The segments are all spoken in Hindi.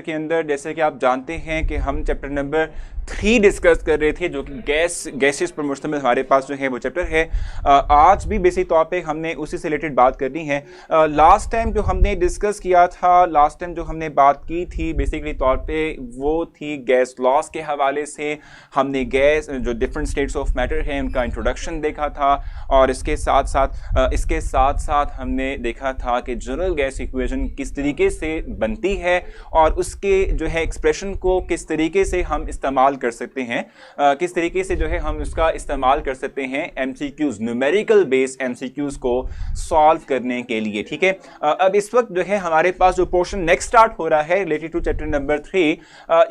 के अंदर जैसे कि आप जानते हैं कि हम चैप्टर नंबर 3 डिस्कस कर रहे थे, जो कि गैसेस पर मुश्तमिल हमारे पास जो है वो चैप्टर है। आज भी बेसिक तौर पे हमने उसी से रिलेटेड बात करनी है। लास्ट टाइम जो हमने डिस्कस किया था, लास्ट टाइम जो हमने बात की थी बेसिकली तौर पे वो थी गैस लॉस के हवाले से। हमने गैस जो डिफरेंट स्टेट्स ऑफ मैटर है उनका इंट्रोडक्शन देखा था, और इसके साथ साथ हमने देखा था कि जनरल गैस इक्वेशन किस तरीके से बनती है और उसके जो है एक्सप्रेशन को किस तरीके से हम इस्तेमाल कर सकते हैं, किस तरीके से जो है हम उसका इस्तेमाल कर सकते हैं एमसीक्यूज, न्यूमेरिकल बेस्ड एमसीक्यूज को सॉल्व करने के लिए। ठीक है, अब इस वक्त जो है हमारे पास जो पोर्शन नेक्स्ट स्टार्ट हो रहा है रिलेटेड टू चैप्टर नंबर 3,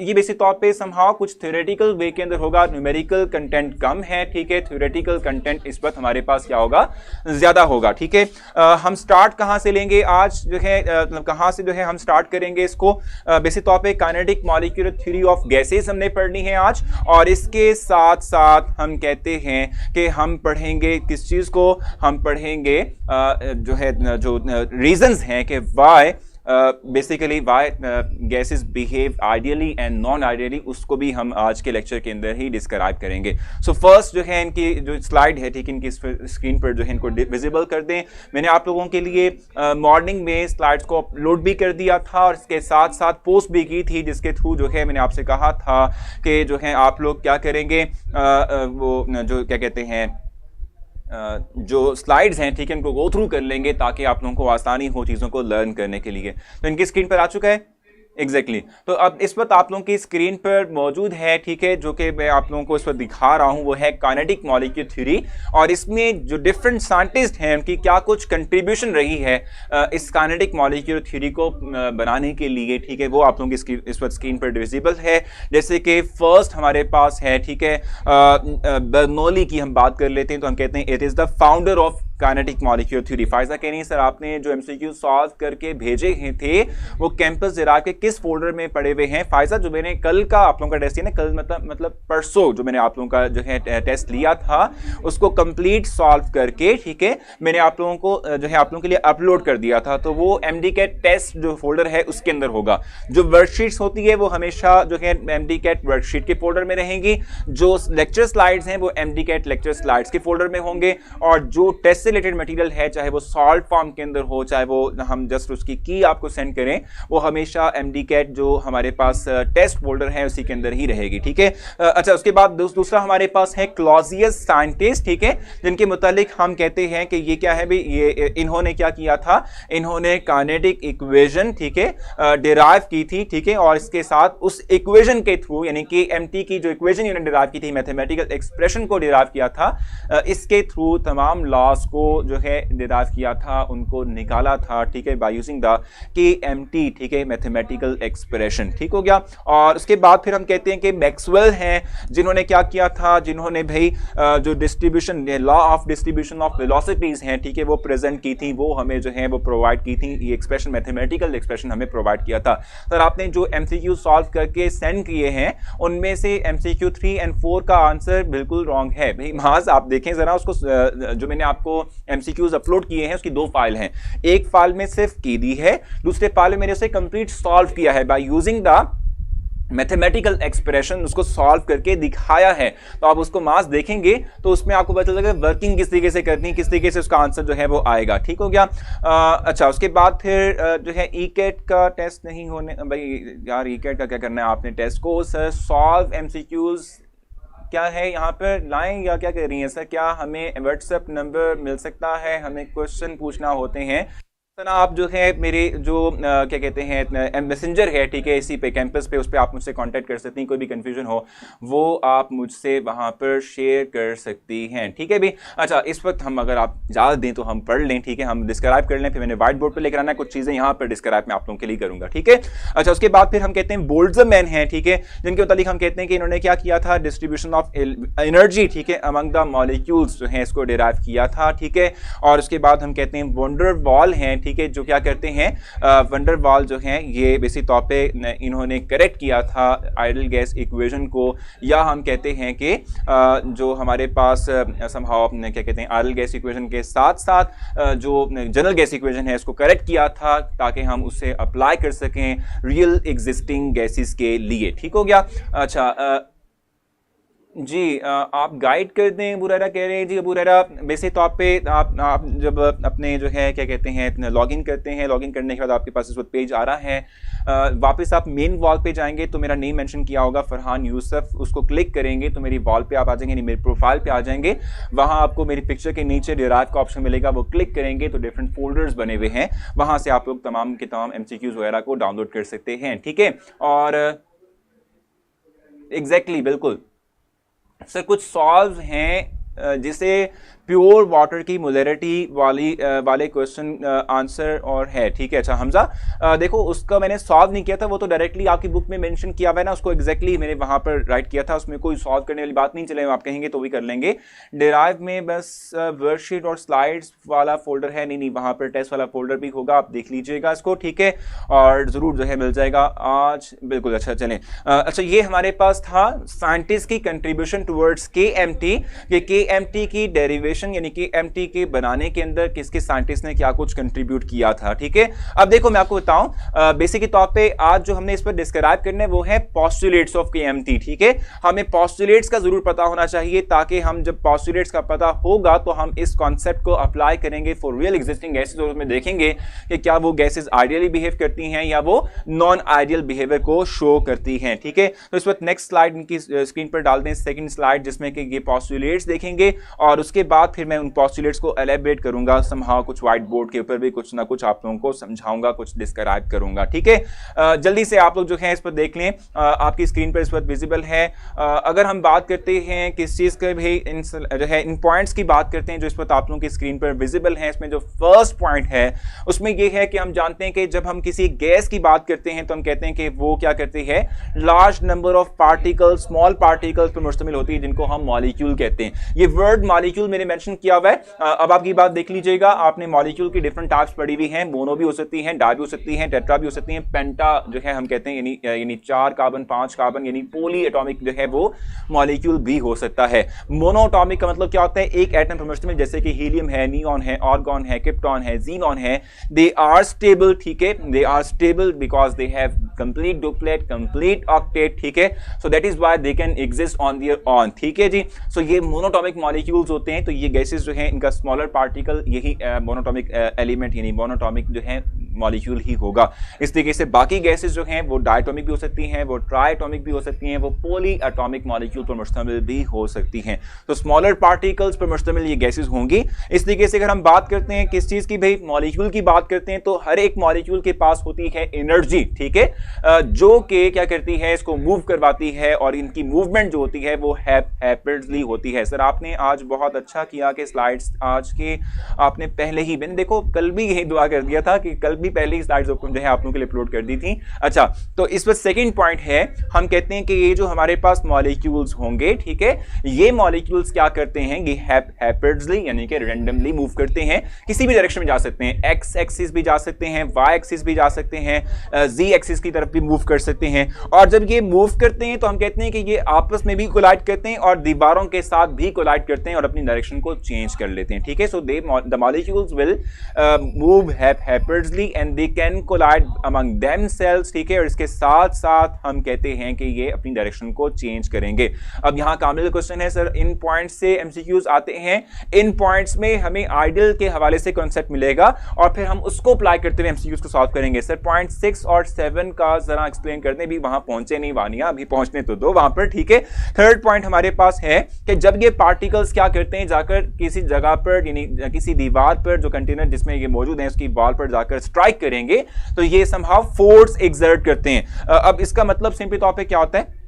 ये बेसिक तौर पे समहाउ कुछ थ्योरेटिकल वे के अंदर होगा। न्यूमेरिकल कंटेंट कम है, ठीक है, थ्योरेटिकल कंटेंट इस वक्त हमारे पास क्या होगा, ज्यादा होगा। ठीक है, हम स्टार्ट कहां से लेंगे आज जो है, मतलब कहां से जो है हम स्टार्ट करेंगे इसको। बेसिक तौर पे kinetic molecular theory of gases हमने पढ़नी है आज, और इसके साथ साथ हम कहते हैं कि हम पढ़ेंगे किस चीज को, हम पढ़ेंगे जो है जो रीजंस हैं कि why basically why gases behave ideally and non ideally, उसको भी हम आज के लेक्चर के अंदर ही डिस्क्राइब करेंगे। सो फर्स्ट जो है इनकी जो स्लाइड है, ठीक, इनकी स्क्रीन पर जो है इनको विजिबल कर दें। मैंने आप लोगों के लिए मॉर्निंग में स्लाइड्स को अपलोड भी कर दिया था और इसके साथ साथ पोस्ट भी की थी, जिसके थ्रू जो है मैंने आपसे कहा था कि जो है आप लोग क्या करेंगे, वो जो क्या कहते हैं जो स्लाइड्स हैं, ठीक है, इनको गो थ्रू कर लेंगे ताकि आप लोगों को आसानी हो चीज़ों को लर्न करने के लिए। तो इनकी स्क्रीन पर आ चुका है एग्जैक्टली तो अब इस वक्त आप लोगों की स्क्रीन पर मौजूद है, ठीक है, जो कि मैं आप लोगों को इस वक्त दिखा रहा हूं, वो है काइनेटिक मॉलिक्यूलर थ्योरी, और इसमें जो डिफरेंट साइंटिस्ट हैं उनकी क्या कुछ कंट्रीब्यूशन रही है इस काइनेटिक मॉलिक्यूलर थ्योरी को बनाने के लिए। ठीक है, वो आप लोगों की इस वक्त स्क्रीन पर विजिबल है। जैसे कि फर्स्ट हमारे पास है, ठीक है, बर्नौली की हम बात कर लेते हैं, तो हम कहते हैं it is the founder of kinetic molecular theory. Faiza कह रही है सर आपने जो एमसीक्यू सॉल्व करके भेजे थे वो कैंपस जराब के किस फोल्डर में पड़े हुए हैं? फायजा जो मैंने कल का आप लोगों का टेस्ट, ना कल मतलब परसों जो मैंने आप लोगों का जो है टेस्ट लिया था उसको कंप्लीट सॉल्व करके, ठीक है, मैंने आप लोगों को जो है आप लोगों के लिए अपलोड कर दिया था, तो वो एमडीकैट टेस्ट जो फोल्डर है उसके अंदर होगा। जो वर्कशीट्स होती है वो हमेशा जो है एमडीकैट वर्कशीट के फोल्डर में रहेंगी, जो लेक्चर स्लाइड्स हैं वो एमडीकैट लेक्चर स्लाइड्स के फोल्डर में होंगे, और जो टेस्ट रिलेटेड मटेरियल है चाहे वो सॉल्व फॉर्म के अंदर हो चाहे वो हम जस्ट उसकी की आपको सेंड करें, वो हमेशा एमडीकैट जो हमारे पास टेस्ट फोल्डर है उसी के अंदर ही रहेगी। ठीक है, अच्छा, उसके बाद दूसरा हमारे पास है क्लॉजियस साइंटिस्ट, ठीक है, जिनके मुतालिक हम कहते हैं कि ये क्या है भाई, ये इन्होंने क्या किया था, इन्होंने काइनेटिक इक्वेशन, ठीक है, डिराइव की थी, ठीक है, और इसके साथ उस इक्वेशन के थ्रू यानी कि एमटी की जो इक्वेशन इन्होंने डिराइव की थी, मैथमेटिकल एक्सप्रेशन को डिराइव किया था, इसके थ्रू तमाम लॉस को जो है डिराइव किया था, उनको निकाला था, ठीक है, बाय यूजिंग द केएमटी, ठीक है, मैथमेटिकल एक्सप्रेशन। ठीक हो गया। और उसके बाद फिर हम कहते हैं कि मैक्सवेल हैं, जिन्होंने क्या किया था, जिन्होंने भाई जो distribution law of distribution of velocities हैं, ठीक है, वो प्रेजेंट की थी, वो हमें जो है वो प्रोवाइड की थी, ये एक्सप्रेशन मैथमेटिकल एक्सप्रेशन हमें प्रोवाइड किया था। सर आपने जो एमसीक्यू सॉल्व करके सेंड किए हैं उनमें से एमसीक्यू 3 और 4 का आंसर बिल्कुल रॉन्ग है भाई। महाज आप देखें जरा उसको, जो मैंने आपको एमसीक्यूज अपलोड किए हैं उसकी 2 फाइल हैं, एक फाइल में सिर्फ की दी है, दूसरे फाइल में मैंने उसे कंप्लीट सॉल्व किया है by using the mathematical expression, उसको सॉल्व करके दिखाया है। तो आप उसको मास देखेंगे तो उसमें आपको पता चलेगा वर्किंग किस तरीके से करनी, किस तरीके से उसका आंसर जो है वो आएगा। ठीक हो गया। अच्छा, उसके बाद फिर जो है ईकेट का टेस्ट नहीं होने, भाई यार ईकेट का क्या करना है आपने टेस्ट को, सर सॉल्व एमसीक्यूज क्या है यहाँ पर लाएं या क्या कह रही हैं सर, क्या हमें व्हाट्सएप नंबर मिल सकता है, हमें क्वेश्चन पूछना होते हैं ना, आप जो है मेरे जो क्या कहते हैं मैसेंजर है, ठीक है, इसी पे कैंपस पे, उस पर आप मुझसे कांटेक्ट कर सकती हैं, कोई भी कंफ्यूजन हो वो आप मुझसे वहाँ पर शेयर कर सकती हैं। ठीक है भी। अच्छा, इस वक्त हम अगर आप इजाज़त दें तो हम पढ़ लें, ठीक है, हम डिस्क्राइब कर लें, फिर मैंने व्हाइट बोर्ड पर लेकर आना है, कुछ चीज़ें यहाँ पर डिस्क्राइब मैं आप लोगों के लिए करूँगा। ठीक है। अच्छा, उसके बाद फिर हम कहते हैं बोल्ट्जमैन हैं, ठीक है, जिनके मुतालिक हम कहते हैं कि इन्होंने क्या किया था, डिस्ट्रीब्यूशन ऑफ एनर्जी, ठीक है, अमंग द मॉलिक्यूल्स जो है इसको डिराइव किया था। ठीक है। और उसके बाद हम कहते हैं वंडर वॉल हैं, हैं, ठीक है, जो क्या करते हैं वंडर वाल जो हैं ये बेसिक तौर पे इन्होंने करेक्ट किया था आइडियल गैस इक्वेशन को, या हम कहते हैं कि जो हमारे पास समहाउ क्या कहते हैं आइडियल गैस इक्वेशन के साथ साथ जो जनरल गैस इक्वेशन है इसको करेक्ट किया था ताकि हम उसे अप्लाई कर सकें रियल एग्जिस्टिंग गैसेस के लिए। ठीक हो गया। अच्छा जी आप गाइड कर दें, अबू हुरैरा कह रहे हैं। जी अबू हुरैरा बेसिक तौर पे आप जब अपने जो है क्या कहते हैं लॉगिन करते हैं, लॉगिन करने के बाद आपके पास इस वक्त पेज आ रहा है, वापस आप मेन वॉल पे जाएंगे तो मेरा नेम मेंशन किया होगा फरहान यूसुफ, उसको क्लिक करेंगे तो मेरी वॉल पे आप आ जाएंगे, मेरी प्रोफाइल पे आ जाएंगे, वहाँ आपको मेरी पिक्चर के नीचे डिराइव का ऑप्शन मिलेगा, वो क्लिक करेंगे तो डिफरेंट फोल्डर्स बने हुए हैं, वहाँ से आप लोग तमाम के तमाम MCQs वगैरह को डाउनलोड कर सकते हैं। ठीक है, और एग्जैक्टली बिल्कुल सर कुछ सॉल्व हैं जिसे प्योर वाटर की मोलरिटी वाले क्वेश्चन आंसर और है। ठीक है, अच्छा हमजा देखो उसका मैंने सॉल्व नहीं किया था, वो तो डायरेक्टली आपकी बुक में मेंशन किया हुआ है ना, उसको एग्जैक्टली मैंने वहां पर राइट किया था, उसमें कोई सॉल्व करने वाली बात नहीं, चले आप कहेंगे तो भी कर लेंगे। डिराइव में बस वर्कशीट और स्लाइड्स वाला फोल्डर है, नहीं वहां पर टेस्ट वाला फोल्डर भी होगा, आप देख लीजिएगा इसको। ठीक है, और जरूर जो है मिल जाएगा आज, बिल्कुल। अच्छा चलें, अच्छा ये हमारे पास था साइंटिस्ट की कंट्रीब्यूशन टुवर्ड्स KMT, KMT की डेरिवेशन यानी कि KMT के बनाने के अंदर किसके साइंटिस्ट ने क्या कुछ कंट्रीब्यूट किया था। ठीक है, अब देखो मैं आपको बताऊं बेसिक के तौर पे आज जो हमने इस पर डिस्क्राइब करना है वो है पोस्टुलेट्स ऑफ KMT। ठीक है, हमें पोस्टुलेट्स का जरूर पता होना चाहिए ताकि हम जब पोस्टुलेट्स का पता होगा तो हम इस कॉन्सेप्ट को अप्लाई करेंगे फॉर रियल एग्जिस्टिंग गैसेस, और उसमें देखेंगे कि क्या वो गैसेस आइडियली बिहेव करती हैं या वो नॉन आइडियल बिहेवियर को शो करती हैं। ठीक है, तो इस वक्त नेक्स्ट स्लाइड इनकी स्क्रीन पर डाल दें, सेकंड स्लाइड, जिसमें कि ये पोस्टुलेट्स देखेंगे और उसके बाद फिर मैं उन पोस्टुलेट्स को एलेबरेट करूंगा समहाउ, कुछ व्हाइट बोर्ड के ऊपर भी कुछ ना कुछ आप लोगों को समझाऊंगा, कुछ डिस्क्राइब करूंगा। ठीक है, जल्दी से आप लोग जो है इस पर देख लें, आपकी स्क्रीन पर इस वक्त विजिबल है। अगर हम बात करते हैं किस चीज के भी जो है इन पॉइंट्स की बात करते हैं जो इस वक्त आप लोगों की स्क्रीन पर विजिबल है, इसमें जो फर्स्ट पॉइंट है उसमें यह है कि हम जानते हैं कि जब हम किसी गैस की बात करते हैं तो हम कहते हैं कि वो क्या करती है, large number of particles, small particles पर मुश्तमिल होती है, जिनको हम मॉलिक्यूल कहते हैं। ये वर्ड मॉलिक्यूल मैंने मेंशन किया हुआ है। अब आपकी बात देख लीजिएगा, आपने मॉलिक्यूल की डिफरेंट टाइप्स पढ़ी हुई हैं, मोनो भी हो सकती हैं, डाई भी हो सकती हैं, टेट्रा भी हो सकती हैं, पेंटा जो है हम कहते हैं यानी 4 कार्बन 5 कार्बन यानी पॉली एटॉमिक जो है वो मॉलिक्यूल भी हो सकता है। मोनोएटॉमिक का मतलब क्या होता है, एक एटम पर मुश्तमिल, जैसे कि हीलियम है, नियॉन है, आर्गॉन है, क्रिप्टॉन है, ज़ीनॉन है, दे आर स्टेबल। ठीक है, they are stable because they have complete duplet, complete octet. ठीक है, so that is why they can exist on their own. ठीक है जी, सो ये मोनोटॉमिक मॉलिक्यूल्स होते हैं, तो ये गैसेस जो है इनका स्मॉलर पार्टिकल यही मोनोटॉमिक एलिमेंट यानी मोनोटॉमिक जो है मॉलिक्यूल ही होगा। इस तरीके से बाकी गैसेस जो हैं वो डायटोमिक भी हो सकती हैं, वो ट्राइटोमिक भी हो सकती हैं, वो पॉली एटॉमिक मॉलिक्यूल पर मुश्तमिल भी हो सकती हैं। तो स्मॉलर पार्टिकल्स पर मुश्तमिल ये गैसेस होंगी। इस तरीके से अगर हम बात करते हैं किस चीज की, भाई मॉलिक्यूल की बात करते हैं, तो हर एक मॉलिक्यूल के पास होती है एनर्जी। ठीक है, जो कि क्या करती है, इसको मूव करवाती है, और इनकी मूवमेंट जो होती है वो हैपिडली होती है। सर आपने आज बहुत अच्छा किया कि स्लाइड्स आज के आपने पहले ही, मैंने देखो कल भी यही दुआ कर दिया था कि कल भी पहले ही स्लाइड्स जो है आप लोगों के लिए अपलोड कर दी थी। अच्छा, तो इस पर सेकंड पॉइंट है, हम कहते हैं कि ये जो हमारे पास मॉलिक्यूल्स होंगे, ठीक है, ये मॉलिक्यूल्स क्या करते हैं, ये हैपिडली यानी कि रैंडमली मूव करते हैं, किसी भी डायरेक्शन में जा सकते हैं, एक्स एक्सिस भी जा सकते हैं, वाई एक्सिस भी जा सकते हैं, जी एक्सिस की तरफ भी मूव कर सकते हैं। और जब ये मूव करते हैं तो हम कहते हैं कि ये आपस में भी कोलाइड करते हैं और दीवारों के साथ भी कोलाइड करते हैं और अपनी डायरेक्शन को चेंज कर लेते हैं। ठीक है, so the molecules will move rapidly and they can collide among themselves. ठीक है, और इसके साथ साथ हम कहते हैं कि ये अपनी डायरेक्शन को चेंज करेंगे। अब यहां कामिल क्वेश्चन है, सर इन पॉइंट्स से एमसीक्यूज आते हैं, इन पॉइंट्स में हमें आइडियल के हवाले से कॉन्सेप्ट मिलेगा और फिर हम उसको अप्लाई करते हुए एमसीक्यूज को सॉल्व करेंगे। सर पॉइंट 6 और 7 का जरा एक्सप्लेन करने, भी वहां पहुंचे नहीं वानिया, अभी पहुंचने तो दो वहां पर। ठीक है, थर्ड पॉइंट हमारे पास है कि जब ये पार्टिकल्स क्या करते हैं, जाकर किसी जगह पर यानी किसी दीवार पर, जो कंटेनर जिसमें ये मौजूद है उसकी वॉल पर जाकर स्ट्राइक करेंगे तो ये समहाउ फोर्स एक्सर्ट करते हैं। अब इसका मतलब सिंपली तौर पे क्या होता है,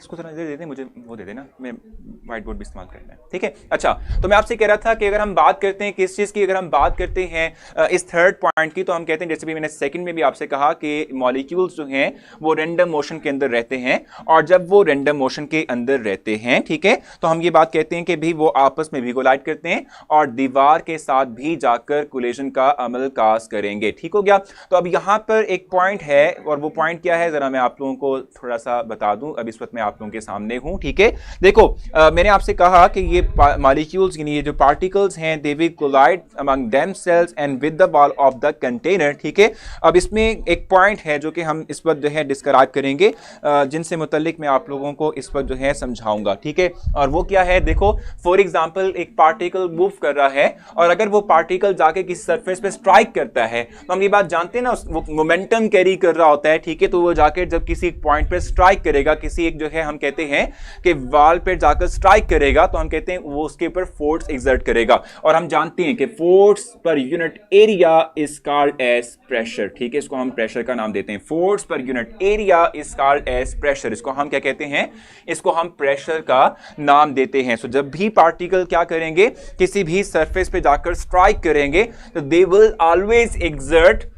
इसको थोड़ा दे दें, मुझे वो दे देना, मैं व्हाइट बोर्ड भी इस्तेमाल करना है, ठीक है। अच्छा, तो मैं आपसे कह रहा था कि अगर हम बात करते हैं किस चीज़ की, अगर हम बात करते हैं इस थर्ड पॉइंट की, तो हम कहते हैं, जैसे भी मैंने सेकंड में भी आपसे कहा कि मॉलिक्यूल्स जो हैं वो रैंडम मोशन के अंदर रहते हैं, और जब वो रैंडम मोशन के अंदर रहते हैं, ठीक है, तो हम ये बात कहते हैं कि भी वो आपस में भी कोलाइड करते हैं और दीवार के साथ भी जाकर कोलिजन का अमल काज करेंगे, ठीक हो गया। तो अब यहां पर एक पॉइंट है, और वो पॉइंट क्या है, जरा मैं आप लोगों को थोड़ा सा बता दूं। अब इस वक्त मैं आप लोगों के सामने हूं, ठीक है। देखो, मैंने आपसे कहा कि ये मॉलिक्यूल्स, यानी ये जो पार्टिकल्स हैं, they will collide among themselves and with the wall of the container, ठीक है। अब इसमें एक पॉइंट है जो कि हम इस वक्त जो है डिस्क्राइब करेंगे, जिनसे मुतल्लिक मैं आप लोगों को इस वक्त जो है समझाऊंगा, ठीक है। और वो क्या है, देखो फॉर एग्जांपल एक पार्टिकल मूव कर रहा है, और अगर वो पार्टिकल जाके किसी सरफेस पे स्ट्राइक करता है, तो हम ये बात जानते हैं ना, वो मोमेंटम कैरी कर रहा होता है, ठीक है। तो वो जाकर जब किसी एक पॉइंट पे स्ट्राइक करेगा, किसी एक जो है हम कहते हैं कि वॉल पे जाकर स्ट्राइक करेगा, तो हम कहते हैं वो उसके ऊपर फोर्स एक्सर्ट करेगा, और हम जानते हैं कि force per unit area is called as pressure, ठीक है। इसको हम प्रेशर का नाम देते हैं, force per unit area is called as pressure. इसको हम क्या कहते हैं, इसको हम प्रेशर का नाम देते हैं। सो जब भी पार्टिकल क्या करेंगे, किसी भी सरफेस पे जाकर स्ट्राइक करेंगे, तो they will always exert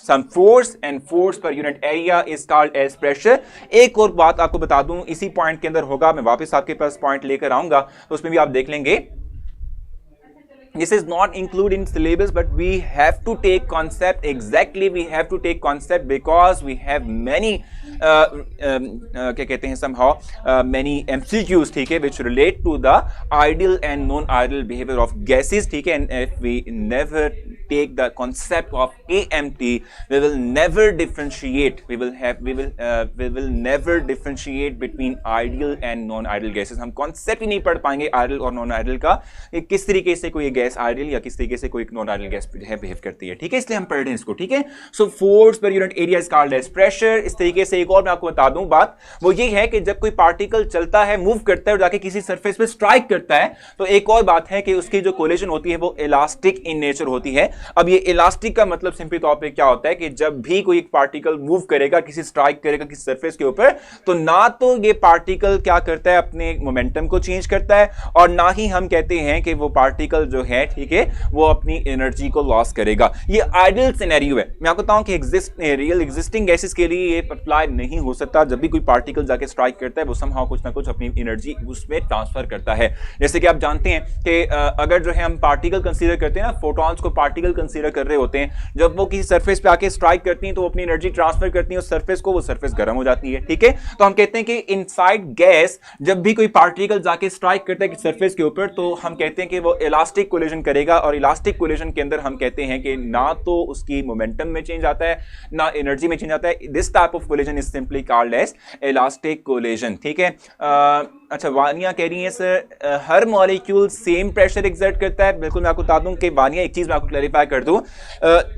some force, and force per unit area is called as pressure। एक और बात आपको बता दूं, इसी पॉइंट के अंदर होगा, मैं वापस आपके पास पॉइंट लेकर आऊंगा, तो उसमें भी आप देख लेंगे। This is not included in syllabus, but we have to take concept, exactly we have to take concept because we have many क्या कहते हैं somehow many MCQs, ठीक है, which relate to the ideal and non-ideal behavior of gases, ठीक है। And if we never take the concept of AMT, we will never differentiate, we will never differentiate between ideal and non-ideal gases। हम concept ही नहीं पढ़ पाएंगे ideal और non-ideal का, किस तरीके से कोई गैस आइडियल या किस तरीके से कोई नॉन आइडियल गैस है बिहेव करती है, ठीक है। इसलिए हम पढ़ रहे हैं इसको, ठीक है। So force per unit area is called as pressure. इस तरीके से एक और मैं आपको बता दूं बात, वो ये है कि जब कोई पार्टिकल चलता है, मूव करता है और जाके किसी सरफेस पे स्ट्राइक करता है, तो एक और बात है कि उसकी जो कोलिजन होती है वो इलास्टिक इन नेचर होती है। अब ये इलास्टिक का मतलब सिंपली तौर पे क्या होता है कि जब भी कोई एक पार्टिकल मूव करेगा, किसी स्ट्राइक करेगा किसी सरफेस के ऊपर, तो ना तो ये पार्टिकल क्या करता है, अपने मोमेंटम को चेंज करता है, और ना ही हम कहते हैं कि वो पार्टिकल जो है, ठीक है, वो अपनी एनर्जी को लॉस करेगा। ये आइडियल सिनेरियो है। मैं आपको बताऊं कि रियल एग्जिस्टिंग गैसेस के लिए ये अप्लाई नहीं हो सकता। जब भी कोई पार्टिकल जाके स्ट्राइक करता है, वो समहाउ कुछ ना कुछ अपनी एनर्जी उसमें ट्रांसफर करता है। जैसे कि आप जानते हैं कि अगर जो है हम पार्टिकल कंसीडर करते हैं ना, फोटॉन्स को पार्टिकल कंसीडर कर रहे होते हैं, जब वो किसी सरफेस पे आके स्ट्राइक करती हैं तो वो अपनी एनर्जी ट्रांसफर करती है उस सरफेस को, वो सरफेस गर्म हो जाती है, ठीक है। तो हम कहते हैं कि इनसाइड गैस जब भी कोई पार्टिकल जाके स्ट्राइक करता है सरफेस के ऊपर, तो हम कहते हैं कि वो इलास्टिक कोलिजन करेगा, और इलास्टिक कोलिजन के अंदर हम कहते हैं कि ना तो उसकी मोमेंटम में चेंज आता है, ना एनर्जी में चेंज आता है। This type of collision is simply called as elastic collision, ठीक है। अच्छा, वानिया कह रही है सर हर मॉलिक्यूल सेम प्रेशर एक्सर्ट करता है। बिल्कुल, मैं आपको बता दूं कि वानिया, एक चीज मैं आपको क्लैरिफाई कर दूं,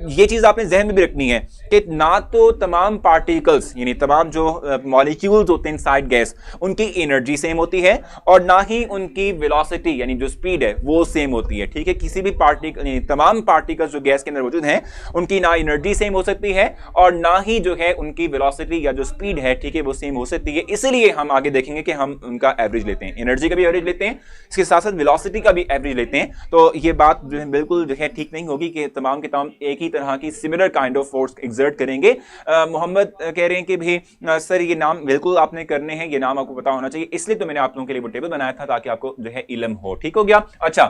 ये चीज आपने जहन में भी रखनी है कि ना तो तमाम पार्टिकल्स, यानी तमाम जो मॉलिक्यूल्स होते हैं इनसाइड गैस, उनकी एनर्जी सेम होती है, और ना ही उनकी वेलोसिटी यानी जो स्पीड है वो सेम होती है, ठीक है। किसी भी पार्टिकल, तमाम पार्टिकल्स जो गैस के अंदर मौजूद हैं, उनकी ना एनर्जी सेम हो सकती है और ना ही जो है उनकी वेलोसिटी या जो स्पीड है, ठीक है, वो सेम हो सकती है। इसलिए हम आगे देखेंगे कि हम उनका एवरेज लेते हैं, एनर्जी का भी एवरेज लेते हैं, इसके साथ साथ वेलोसिटी का भी एवरेज लेते हैं। तो ये बात जो है बिल्कुल जो है ठीक नहीं होगी कि तमाम के तमाम एक ही तरह की similar kind of force exert करेंगे। मोहम्मद कह रहे हैं कि भाई सर ये नाम बिल्कुल आपने करने हैं, ये नाम आपको पता होना चाहिए, इसलिए तो मैंने आप लोगों के लिए वो टेबल बनाया था ताकि आपको जो है इल्म हो, ठीक हो गया। अच्छा,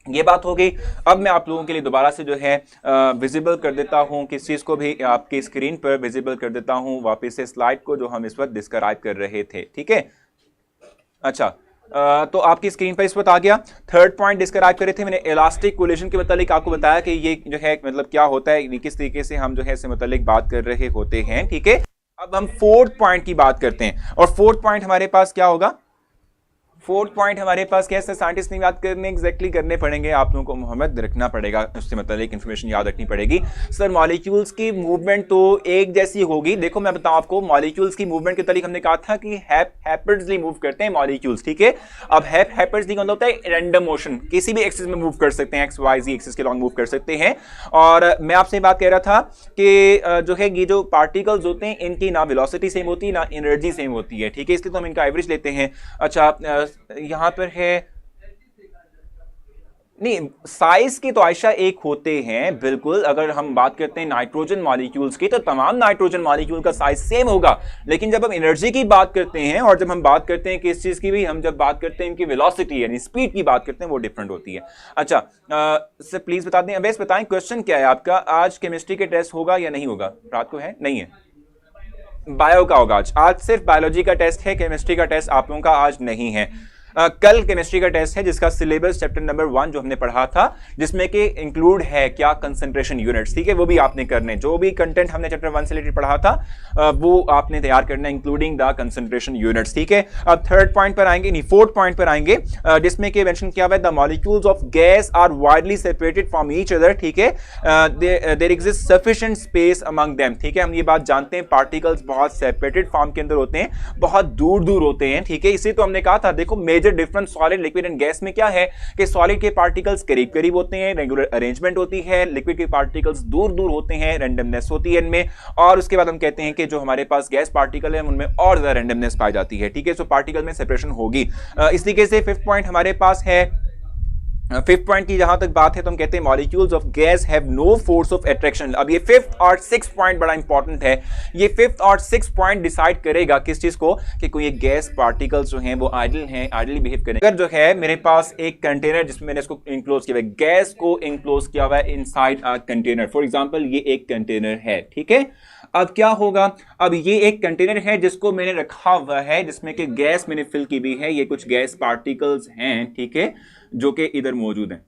ये बात हो गई। अब मैं आप लोगों के लिए दोबारा से जो है विजिबल कर देता हूं, किस चीज को भी आपकी स्क्रीन पर विजिबल कर देता हूं, वापस से स्लाइड को जो हम इस वक्त डिस्क्राइब कर रहे थे, ठीक है। अच्छा, तो आपकी स्क्रीन पर इस वक्त आ गया। थर्ड पॉइंट डिस्क्राइब कर रहे थे मैंने, इलास्टिक कोलिजन के मतलब आपको बताया कि ये जो है मतलब क्या होता है, किस तरीके से हम जो है इससे मतलब बात कर रहे होते हैं, ठीक है। अब हम फोर्थ पॉइंट की बात करते हैं, और फोर्थ पॉइंट हमारे पास क्या होगा, फोर्थ पॉइंट हमारे पास कैसे साइंटिस्ट नहीं याद करने एग्जैक्टली करने पड़ेंगे, आप लोगों को मोहम्मद रखना पड़ेगा, उससे मतलब एक इन्फॉर्मेशन याद रखनी पड़ेगी। सर मॉलिक्यूल्स की मूवमेंट तो एक जैसी होगी। देखो मैं बताऊं आपको, मॉलिक्यूल्स की मूवमेंट के तरीके हमने कहा था कि हैपर्डली मूव करते हैं मॉलिक्यूल्स, ठीक है। अब हैपर्डली क्या होता है, रैंडम मोशन, किसी भी एक्सिस में मूव कर सकते हैं, एक्स वाई जी एक्सिस के लॉन्ग मूव कर सकते हैं। और मैं आपसे बात कह रहा था कि जो है ये जो पार्टिकल्स होते हैं इनकी ना वेलोसिटी सेम होती है ना एनर्जी सेम होती है, ठीक है, इसलिए तो हम इनका एवरेज लेते हैं। अच्छा यहां पर है नहीं, साइज की तो आयशा एक होते हैं बिल्कुल। अगर हम बात करते हैं नाइट्रोजन मॉलिक्यूल्स की तो तमाम नाइट्रोजन मॉलिक्यूल का साइज सेम होगा, लेकिन जब हम एनर्जी की बात करते हैं और जब हम बात करते हैं किस चीज की भी, हम जब बात करते हैं इनकी वेलोसिटी यानी स्पीड की बात करते हैं वो डिफरेंट होती है। अच्छा सर प्लीज बता दें, अबेस बताएं क्वेश्चन क्या है आपका, आज केमिस्ट्री के टेस्ट होगा या नहीं होगा? रात को है नहीं है, बायो का होगा आज सिर्फ बायोलॉजी का टेस्ट है, केमिस्ट्री का टेस्ट आप लोगों का आज नहीं है। कल केमिस्ट्री का टेस्ट है जिसका सिलेबस चैप्टर नंबर 1 जो हमने पढ़ा था जिसमें कि इंक्लूड है क्या, कंसंट्रेशन यूनिट्स, ठीक है, वो भी आपने करने, जो भी कंटेंट हमने चैप्टर 1 से रिलेटेड पढ़ा था वो आपने तैयार करना है इंक्लूडिंग द कंसंट्रेशन यूनिट्स, ठीक है। अब थर्ड पॉइंट पर आएंगे, नहीं फोर्थ पॉइंट पर आएंगे जिसमें कि मेंशन किया हुआ है the molecules of gas are widely separated from each other, ठीक है, there exist sufficient space among them, ठीक है। हम ये बात जानते हैं पार्टिकल्स बहुत सेपरेटेड फॉर्म के अंदर होते हैं, बहुत दूर दूर होते हैं, ठीक है। इसी तो हमने कहा था, देखो major difference solid liquid and gas में क्या है कि सॉलिड के पार्टिकल्स करीब करीब होते हैं, रेगुलर अरेंजमेंट होती है, लिक्विड के पार्टिकल्स दूर दूर होते हैं, रैंडमनेस होती है इनमें। और उसके बाद हम कहते हैं कि जो हमारे पास गैस पार्टिकल है उनमें और ज्यादा रैंडमनेस पाई जाती है, ठीक है। सो पार्टिकल में सेपरेशन होगी। इस तरीके से फिफ्थ पॉइंट हमारे पास है, फिफ्थ पॉइंट की जहां तक बात है तो हम कहते हैं molecules of gas have no force of attraction. अब ये फिफ्थ और सिक्स्थ पॉइंट बड़ा इंपॉर्टेंट है, ये फिफ्थ और सिक्स्थ पॉइंट डिसाइड करेगा किस चीज को, कि कोई एक गैस पार्टिकल्स जो हैं वो आइडल हैं, आइडली बिहेव करेंगे। अगर जो है मेरे पास एक कंटेनर जिसमें मैंने इसको इंक्लोज किया हुआ है, गैस को इंक्लोज किया हुआ है inside a container, for example ये एक कंटेनर है, ठीक है। अब क्या होगा, अब ये एक कंटेनर है जिसको मैंने रखा हुआ है जिसमें कि गैस मैंने फिल की हुई है, ये कुछ गैस पार्टिकल्स हैं, ठीक है, जो कि इधर मौजूद हैं,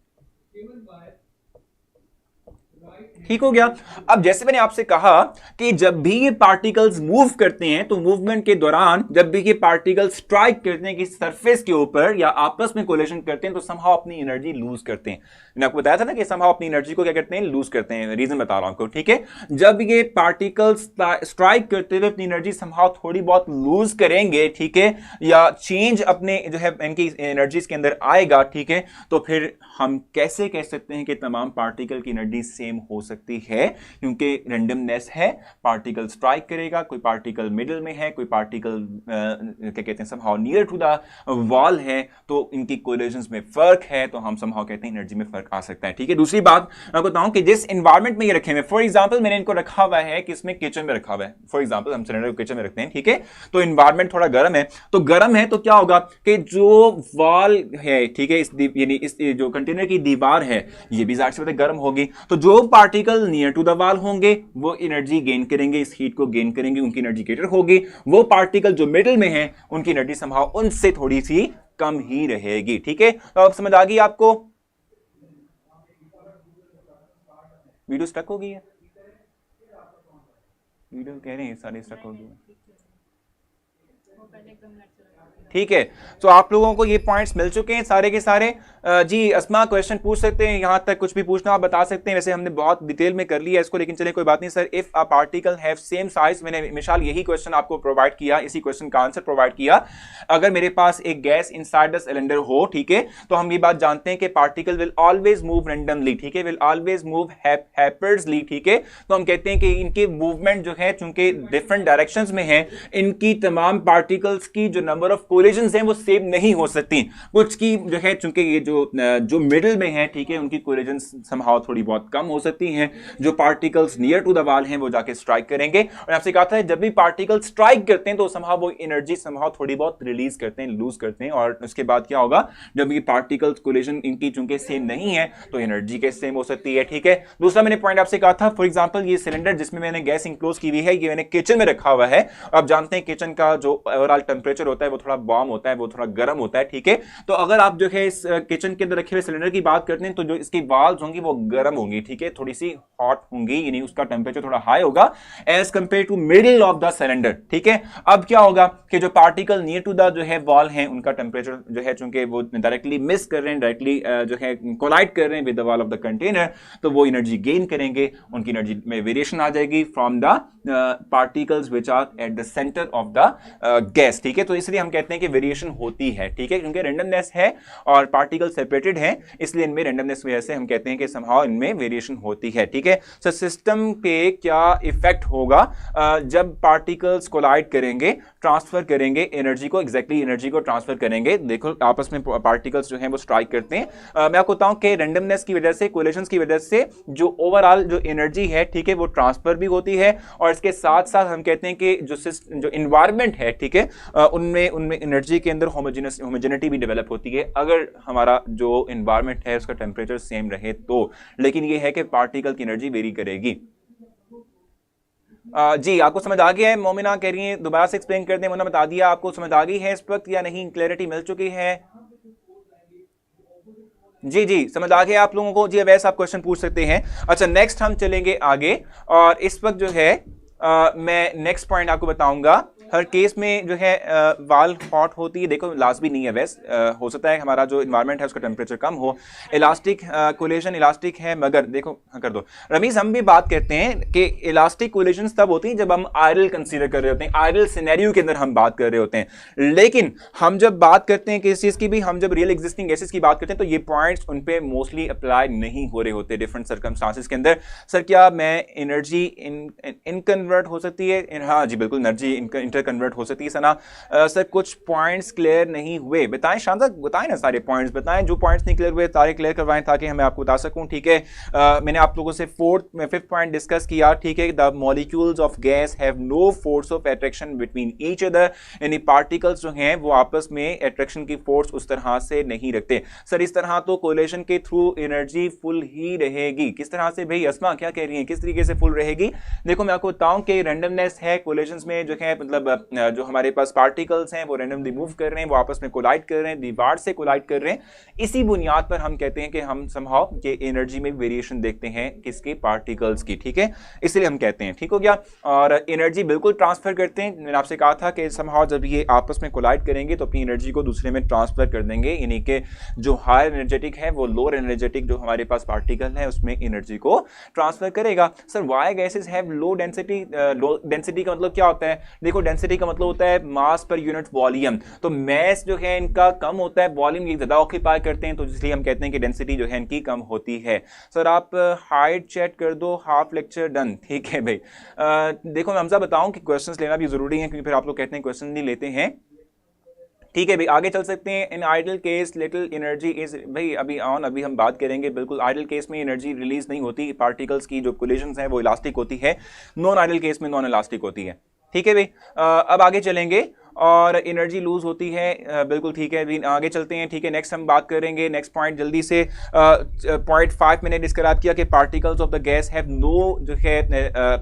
ठीक हो गया। अब जैसे मैंने आपसे कहा कि जब भी ये पार्टिकल्स मूव करते हैं तो मूवमेंट के दौरान जब भी ये पार्टिकल्स स्ट्राइक करते हैं कि सरफेस के ऊपर या आपस में कोलिजन करते हैं तो समहाउ अपनी एनर्जी लूज करते हैं। मैंने आपको बताया था ना कि समहाउ अपनी एनर्जी को क्या करते हैं, लूज करते हैं। रीजन बता रहा हूं आपको, ठीक है। जब ये पार्टिकल्स स्ट्राइक करते हुए अपनी एनर्जी समहाउ थोड़ी बहुत लूज करेंगे, ठीक है, या चेंज अपने जो है इनकी एनर्जीज के अंदर आएगा, ठीक है, तो फिर हम कैसे कह सकते हैं कि तमाम पार्टिकल की एनर्जी सेम हो सकती है, क्योंकि रैंडमनेस है, पार्टिकल स्ट्राइक करेगा, कोई पार्टिकल मिडिल में है, कोई पार्टिकल क्या कहते हैं somehow near to the wall है, तो इनकी कोलिजन्स में फर्क है, तो हम समहाउ कहते हैं एनर्जी में फर्क आ सकता है, ठीक है। दूसरी बात मैं बताऊं कि जिस एनवायरमेंट में ये रखे हुए, फॉर एग्जांपल मैंने इनको रखा हुआ है कि इसमें किचन में रखा हुआ है, फॉर एग्जांपल हम सिलेंडर को किचन में रखते हैं, ठीक है, तो एनवायरमेंट थोड़ा गर्म है, तो गर्म है तो क्या होगा कि जो वॉल है, ठीक है, यानी इस जो कंटेनर की दीवार है ये भी जाहिर सी बात है गर्म होगी, तो जो particle near to the wall होंगे वो एनर्जी गेन करेंगे, इस हीट को गेन करेंगे, उनकी एनर्जी ग्रेटर होगी। वो पार्टिकल जो मिडिल में है उनकी एनर्जी समहाउ उनसे थोड़ी सी कम ही रहेगी, ठीक है। तो अब समझ आ गई आपको? वीडियो स्टक हो गई है, वीडियो कह रहे हैं सारी स्टक हो गई है, ठीक है। तो आप लोगों को ये पॉइंट्स मिल चुके हैं सारे के सारे। जी अस्मा क्वेश्चन पूछ सकते हैं, यहां तक कुछ भी पूछना आप बता सकते हैं, वैसे हमने बहुत डिटेल में कर लिया इसको, लेकिन चलिए कोई बात नहीं। Sir if a particle have same size, मैंने मिसाल यही क्वेश्चन आपको प्रोवाइड किया, इसी क्वेश्चन का आंसर प्रोवाइड किया। अगर मेरे पास एक गैस इनसाइड द सिलेंडर हो, ठीक है, तो हम ये बात जानते हैं कि particle will always move randomly, ठीक है, विल ऑलवेज मूव हैपर्डली, ठीक है। तो हम कहते हैं कि इनके मूवमेंट जो है चूंकि डिफरेंट डायरेक्शंस में है, इनकी तमाम पार्टिकल्स की जो नंबर ऑफ कोलिजन्स हैं वो सेम नहीं हो सकती, कुछ की जो है चूंकि ये जो मिडिल में है, ठीक है, उनकी कोलिजन्स समहाउ थोड़ी बहुत कम हो सकती हैं, जो particles near to the wall हैं वो जाके स्ट्राइक करेंगे। और आपसे कहा था जब भी पार्टिकल स्ट्राइक करते हैं तो समहाउ वो एनर्जी समहाउ थोड़ी बहुत रिलीज करते हैं, लूज करते हैं, और उसके बाद क्या होगा, जब ये पार्टिकल्स कोलिजन इनकी चूंकि सेम नहीं है तो एनर्जी के सेम हो सकती है, ठीक है। दूसरा मैंने पॉइंट आपसे कहा था, फॉर एग्जांपल ये सिलेंडर जिसमें मैंने गैस इंक्लोज की हुई है, ये मैंने किचन में रखा हुआ है। आप जानते हैं किचन का जो ओवरऑल टेंपरेचर होता है वो थोड़ा वार्म होता है, वो थोड़ा गर्म होता है, ठीक है। तो अगर आप जो है इस किचन के अंदर रखे हुए सिलेंडर की बात करते हैं तो जो इसकी वाल्स होंगी वो गर्म होंगी, ठीक है, थोड़ी सी हॉट होंगी, यानी उसका टेम्परेचर थोड़ा हाई होगा as compare to middle of the cylinder, ठीक है। अब क्या होगा कि जो पार्टिकल नियर टू द जो है वॉल है उनका टेम्परेचर जो है चूंकि वो डायरेक्टली मिस कर रहे हैं, डायरेक्टली जो है कोलाइड कर रहे हैं with the wall of the container, तो वो एनर्जी गेन करेंगे, उनकी एनर्जी में वेरिएशन आ जाएगी from the particles which are at the centre of the gas, ठीक है। तो इसलिए हम कहते हैं कि वेरिएशन होती है, ठीक है, क्योंकि रेंडमनेस है और पार्टिकल सेपरेटेड है, इसलिए इनमें रेंडमनेस वजह से हम कहते हैं कि समहाउ इनमें वेरिएशन होती है, ठीक है। सो सिस्टम पे क्या इफेक्ट होगा जब पार्टिकल्स कोलाइड करेंगे, ट्रांसफर करेंगे एनर्जी को, एग्जैक्टली एनर्जी को ट्रांसफर करेंगे, देखो आपस में पार्टिकल्स जो हैं वो स्ट्राइक करते हैं। मैं आपको बताऊं कि रेंडमनेस की वजह से, कोलिजन्स की वजह से जो ओवरऑल जो एनर्जी है, ठीक है, वो ट्रांसफर भी होती है और इसके साथ साथ हम कहते हैं कि जो इन्वायरमेंट है, ठीक है, उनमें एनर्जी के अंदर होमोजेनिटी भी डेवलप होती है अगर हमारा जो इन्वायरमेंट है उसका टेम्परेचर सेम रहे तो। लेकिन ये है कि पार्टिकल की एनर्जी वेरी करेगी। जी आपको समझ आ गया है? मोमिना कह रही है दोबारा से एक्सप्लेन कर दें, मोमिना बता दिया आपको समझ आ गई है इस वक्त या नहीं, क्लैरिटी मिल चुकी है? जी जी समझ आ गया आप लोगों को? जी वैसे आप क्वेश्चन पूछ सकते हैं। अच्छा नेक्स्ट हम चलेंगे आगे और इस वक्त जो है मैं नेक्स्ट पॉइंट आपको बताऊंगा। हर केस में जो है वाल हॉट होती है, देखो लाजमी नहीं है वैसे, हो सकता है हमारा जो इन्वायरमेंट है उसका टेम्परेचर कम हो, इलास्टिक कोलिजन इलास्टिक है, मगर देखो हाँ कर दो रमीज, हम भी बात करते हैं कि इलास्टिक कोलिजन तब होती हैं जब हम आयरल कंसीडर कर रहे होते हैं, आयरल सिनेरियो के अंदर हम बात कर रहे होते हैं। लेकिन हम जब बात करते हैं किस चीज़ की भी, हम जब रियल एग्जिस्टिंग गैसेस की बात करते हैं तो ये पॉइंट्स उन पर मोस्टली अप्लाई नहीं हो रहे होते डिफरेंट सर्कमस्टांसेस के अंदर। सर क्या मैं एनर्जी इन कन्वर्ट हो सकती है? हाँ जी बिल्कुल, एनर्जी इंटर कन्वर्ट हो सकती है। सना सर कुछ पॉइंट्स क्लियर नहीं हुए, बताएं शानदार, बताएं ना सारे पॉइंट्स बताएं, जो पॉइंट्स नहीं क्लियर हुए सारे क्लियर करवाएं ताकि मैं आपको बता सकूं, ठीक है। मैंने आप लोगों से फिफ्थ पॉइंट डिस्कस किया, ठीक है, the molecules of gas have no force of attraction between each other, यानी पार्टिकल्स जो हैं वो आपस में अट्रैक्शन की फोर्स उस तरह से नहीं रखते। सर इस तरह तो कोलिजन के थ्रू एनर्जी फुल ही रहेगी, किस तरह से भाई? अस्मा क्या कह रही है, किस तरीके से फुल रहेगी? देखो मैं आपको बताऊं कि रैंडमनेस है कोलिजन्स में जो है, मतलब जो हमारे पास पार्टिकल्स हैं वो रैंडमली मूव कर रहे हैं, वो आपस में कोलाइड कर रहे हैं, दीवार से कोलाइड कर रहे हैं, इसी बुनियाद पर हम कहते हैं कि हम समहाउ के एनर्जी में वेरिएशन देखते हैं किसके? पार्टिकल्स की, ठीक है, इसलिए हम कहते हैं, ठीक हो गया। और एनर्जी बिल्कुल ट्रांसफर करते हैं, मैंने आपसे कहा था कि समहाउ जब ये आपस में कोलाइड करेंगे तो अपनी एनर्जी को दूसरे में ट्रांसफर कर देंगे, यानी कि जो हायर एनर्जेटिक है वो लोअर एनर्जेटिक जो हमारे पास पार्टिकल है उसमें एनर्जी को ट्रांसफर करेगा। Sir why gases have low density? Low density का मतलब क्या होता है? देखो डेंसिटी का मतलब होता है मास पर यूनिट वॉल्यूम, तो मैस जो है इनका कम होता है, वॉल्यूम ये ज्यादा ऑक्यूपाई करते हैं, तो इसलिए हम कहते हैं कि डेंसिटी जो है इनकी कम होती है। सर आप हाइट चेक कर दो, हाफ लेक्चर डन, ठीक है भाई। देखो मैं हमजा बताऊं कि क्वेश्चंस लेना भी जरूरी है क्योंकि फिर आप लोग कहते हैं क्वेश्चन नहीं लेते हैं, ठीक है भाई आगे चल सकते हैं। In ideal case little energy is, भाई अभी हम बात करेंगे, बिल्कुल आइडल केस में एनर्जी रिलीज नहीं होती, पार्टिकल्स की जो कोलिजन्स हैं वो इलास्टिक होती है, नॉन आइडल केस में नॉन इलास्टिक होती है, ठीक है भाई। अब आगे चलेंगे और एनर्जी लूज होती है, बिल्कुल ठीक है, आगे चलते हैं, ठीक है। नेक्स्ट हम बात करेंगे, नेक्स्ट पॉइंट जल्दी से, पॉइंट 5 मैंने डिस्क्राइब किया कि particles of the gas have no जो है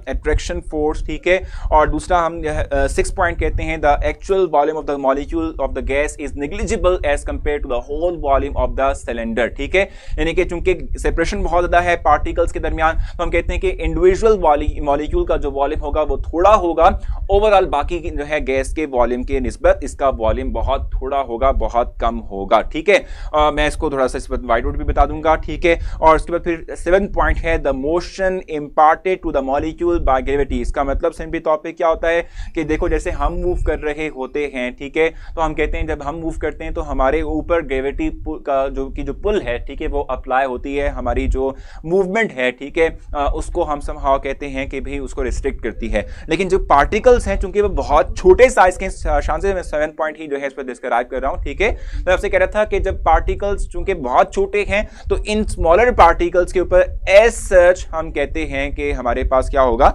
अट्रैक्शन फोर्स, ठीक है। और दूसरा हम 6 पॉइंट कहते हैं the actual volume of the molecule of the gas is negligible as compare to the whole volume of the cylinder, ठीक है, यानी कि चूंकि सेपरेशन बहुत ज्यादा है पार्टिकल्स के दरमियान, तो हम कहते हैं कि इंडिविजुअल मॉलिक्यूल का जो वॉल्यूम होगा वो थोड़ा होगा, ओवरऑल बाकी जो है गैस के वॉल्यूम के निस्बत इसका वॉल्यूम बहुत थोड़ा होगा, बहुत कम होगा, ठीक है। मैं इसको थोड़ा सा इस पर वाइड आउट भी बता दूंगा, ठीक है। और उसके बाद फिर 7th पॉइंट है the motion imparted to the molecule by gravity. इसका मतलब सिंपली तौर पे क्या होता है कि देखो जैसे हम मूव कर रहे होते हैं, ठीक है, तो हम कहते हैं जब हम मूव करते हैं तो हमारे ऊपर ग्रेविटी का जो पुल है, ठीक है, वो अप्लाई होती है, हमारी जो मूवमेंट है, ठीक है, उसको हम समहाउ कहते हैं कि भाई उसको रिस्ट्रिक्ट करती है। लेकिन जो पार्टिकल्स हैं चूंकि वो बहुत छोटे साइज के, शान से मैं 7 पॉइंट ही जो है इस पर डिस्क्राइब कर रहा हूं, ठीक है। मैं आपसे कह रहा था कि जब पार्टिकल्स चूंकि बहुत छोटे हैं तो इन स्मॉलर पार्टिकल्स के ऊपर एज सच हम कहते हैं कि हमारे पास क्या होगा,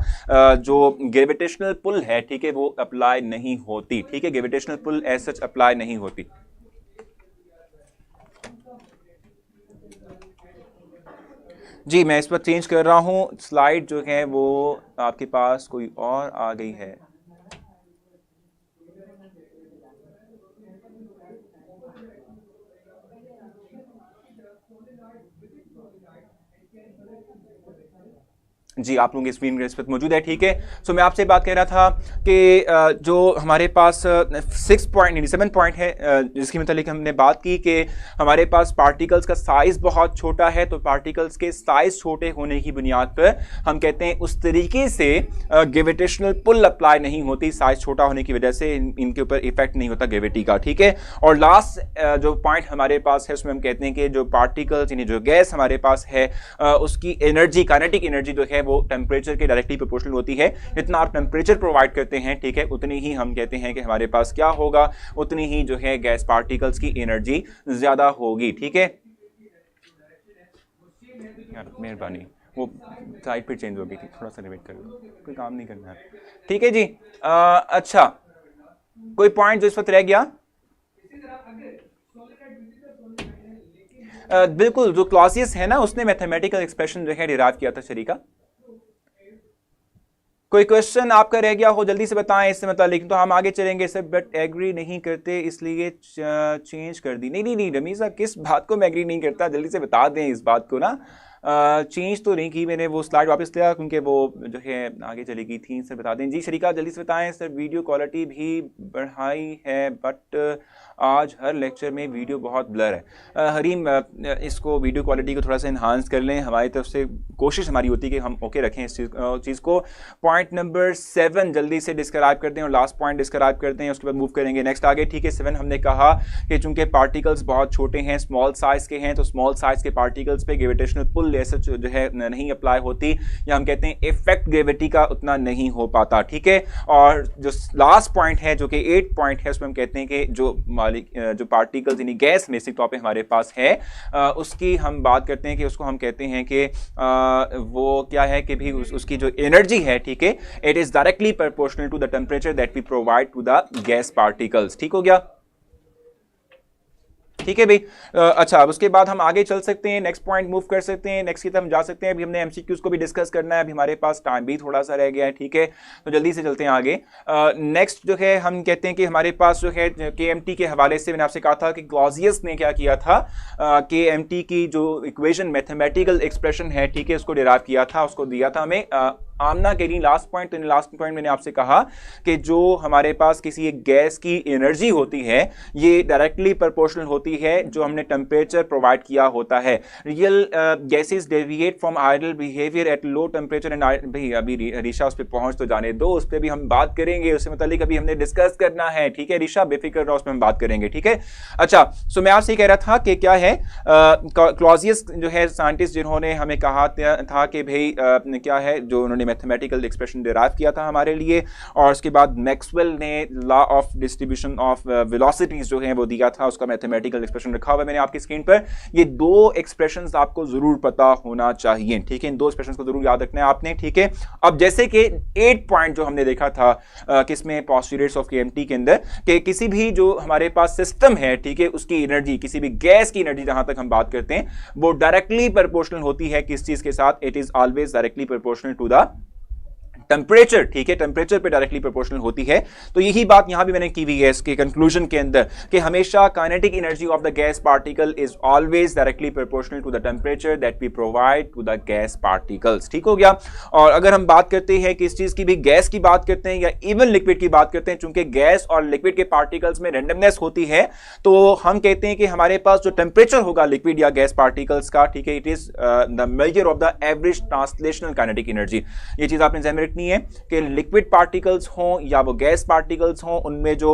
जो ग्रेविटेशनल पुल है, ठीक है, वो अप्लाई नहीं होती, ठीक है, gravitational pull as such apply नहीं होती। जी मैं इस पर चेंज कर रहा हूं, स्लाइड जो है वो आपके पास कोई और आ गई है। जी, आप लोगों की स्क्रीन इस वक्त मौजूद है, ठीक है। सो मैं आपसे बात कर रहा था कि जो हमारे पास 6 पॉइंट यानी 7 पॉइंट है, जिसकी मतलब हमने बात की कि हमारे पास पार्टिकल्स का साइज बहुत छोटा है, तो पार्टिकल्स के साइज छोटे होने की बुनियाद पर हम कहते हैं उस तरीके से ग्रेविटेशनल पुल अप्लाई नहीं होती, साइज छोटा होने की वजह से इनके ऊपर इफेक्ट नहीं होता ग्रेविटी का, ठीक है। और लास्ट जो पॉइंट हमारे पास है उसमें हम कहते हैं कि जो पार्टिकल्स यानी जो गैस हमारे पास है उसकी एनर्जी, काइनेटिक एनर्जी जो है वो टेम्परेचर के डायरेक्टली प्रोपोर्शनल होती है। जितना आप टेम्परेचर प्रोवाइड करते हैं, ठीक है, उतनी ही हम कहते हैं कि हमारे पास क्या होगा, उतनी ही जो है गैस पार्टिकल्स की एनर्जी ज्यादा होगी, ठीक है। यार मेहरबानी, वो साइड पे चेंज हो गई थी, थोड़ा सा रिवेट कर लो, कोई काम नहीं करना है, ठीक है जी। अच्छा, कोई पॉइंट जो इस वक्त रह गया? बिल्कुल, जो क्लॉसियस है ना उसने मैथमेटिकल एक्सप्रेशन जो है डिराइव किया था शरीका। कोई क्वेश्चन आपका रह गया हो जल्दी से बताएं इससे मतलब, लेकिन तो हम आगे चलेंगे सर, बट एग्री नहीं करते इसलिए चेंज कर दी। नहीं नहीं नहीं रमीजा, किस बात को मैं एग्री नहीं करता, जल्दी से बता दें इस बात को ना। चेंज तो नहीं की मैंने, वो स्लाइड वापस लिया क्योंकि वो जो है आगे चली गई थी। सर बता दें जी, शरीका जल्दी से बताएं सर। वीडियो क्वालिटी भी बढ़ाई है बट आज हर लेक्चर में वीडियो बहुत ब्लर है। हरीम, इसको वीडियो क्वालिटी को थोड़ा सा इन्हांस कर लें, हमारी तरफ से कोशिश हमारी होती है कि हम ओके रखें इस चीज़ को। पॉइंट नंबर 7 जल्दी से डिस्क्राइब करते हैं और लास्ट पॉइंट डिस्क्राइब करते हैं, उसके बाद मूव करेंगे नेक्स्ट आगे, ठीक है। 7 हमने कहा कि चूंकि पार्टिकल्स बहुत छोटे हैं, स्मॉल साइज के हैं, तो स्मॉल साइज के पार्टिकल्स पे ग्रेविटेशनल पुल ऐसा जो है नहीं अप्लाई होती, या हम कहते हैं इफेक्ट ग्रेविटी का उतना नहीं हो पाता, ठीक है। और जो लास्ट पॉइंट है जो कि 8 पॉइंट है, उसमें हम कहते हैं कि जो पार्टिकल्स यानी गैस बेसिक टॉप पे हमारे पास है, उसकी हम बात करते हैं कि उसको हम कहते हैं कि वो क्या है कि भी उसकी जो एनर्जी है, ठीक है, it is directly proportional to the temperature that we provide to the gas particles, ठीक हो गया, ठीक है भाई। अच्छा, अब उसके बाद हम आगे चल सकते हैं, नेक्स्ट पॉइंट मूव कर सकते हैं, नेक्स्ट की तरफ हम जा सकते हैं। अभी हमने एमसीक्यूज को भी डिस्कस करना है, अभी हमारे पास टाइम भी थोड़ा सा रह गया है, ठीक है, तो जल्दी से चलते हैं आगे। नेक्स्ट जो है हम कहते हैं कि हमारे पास जो है केएमटी के हवाले से मैंने आपसे कहा था कि क्लॉजियस ने क्या किया था, केएमटी की जो इक्वेशन मैथमेटिकल एक्सप्रेशन है, ठीक है, उसको डिराइव किया था, उसको दिया था हमें आमना के लिए लास्ट पॉइंट। तो लास्ट पॉइंट मैंने आपसे कहा कि जो हमारे पास किसी एक गैस की एनर्जी होती है ये डायरेक्टली प्रोपोर्शनल होती है जो हमने टेम्परेचर प्रोवाइड किया होता है। Real gases deviate from ideal behaviour eight low temperature and भाई अभी ऋषा उस पर पहुंच तो जाने दो, उस पर भी हम बात करेंगे, उससे मतलब अभी हमने डिस्कस करना है, ठीक है ऋषा, बेफिक्र रहो, उसमें हम बात करेंगे, ठीक है। अच्छा, सो मैं आपसे कह रहा था कि क्या है क्लॉजियस जो है साइंटिस्ट जिन्होंने हमें कहा था कि भाई क्या है जो उन्होंने मैथमेटिकल एक्सप्रेशन डिराइव किया था हमारे लिए, और उसके बाद मैक्सवेल ने law of distribution of velocities जो है वो दिया था, उसका मैथमेटिकल एक्सप्रेशन रखा हुआ है मैंने आपकी स्क्रीन पर। ये दो एक्सप्रेशंस आपको जरूर पता होना चाहिए, ठीक है, इन दो एक्सप्रेशंस को जरूर याद रखना है आपने, ठीक है। अब जैसे कि 8 पॉइंट जो हमने देखा था किसमें पोस्टुलेट्स ऑफ केएमटी के अंदर, कि किसी भी जो हमारे पास सिस्टम है, ठीक है, उसकी एनर्जी, किसी भी गैस की एनर्जी जहां तक हम बात करते हैं वो डायरेक्टली प्रोपोर्शनल होती है किस चीज के साथ, it is always directly proportional to the temperature, ठीक है, टेम्परेचर पे डायरेक्टली प्रोपोर्शनल होती है। तो यही बात यहां भी मैंने की हुई है इसके कंक्लूजन के अंदर कि हमेशा kinetic energy of the gas particle is always directly proportional to the temperature that we provide to the gas particles, ठीक हो गया। और अगर हम बात करते हैं किस चीज की भी, गैस की बात करते हैं या इवन लिक्विड की बात करते हैं, चूंकि गैस और लिक्विड के पार्टिकल्स में रेंडमनेस होती है, तो हम कहते हैं कि हमारे पास जो टेम्परेचर होगा लिक्विड या गैस पार्टिकल्स का, ठीक है, it is the measure of the average translational kinetic energy. ये चीज आपने ध्यान में रखनी है कि लिक्विड पार्टिकल्स हों या वो गैस पार्टिकल्स हों, उनमें जो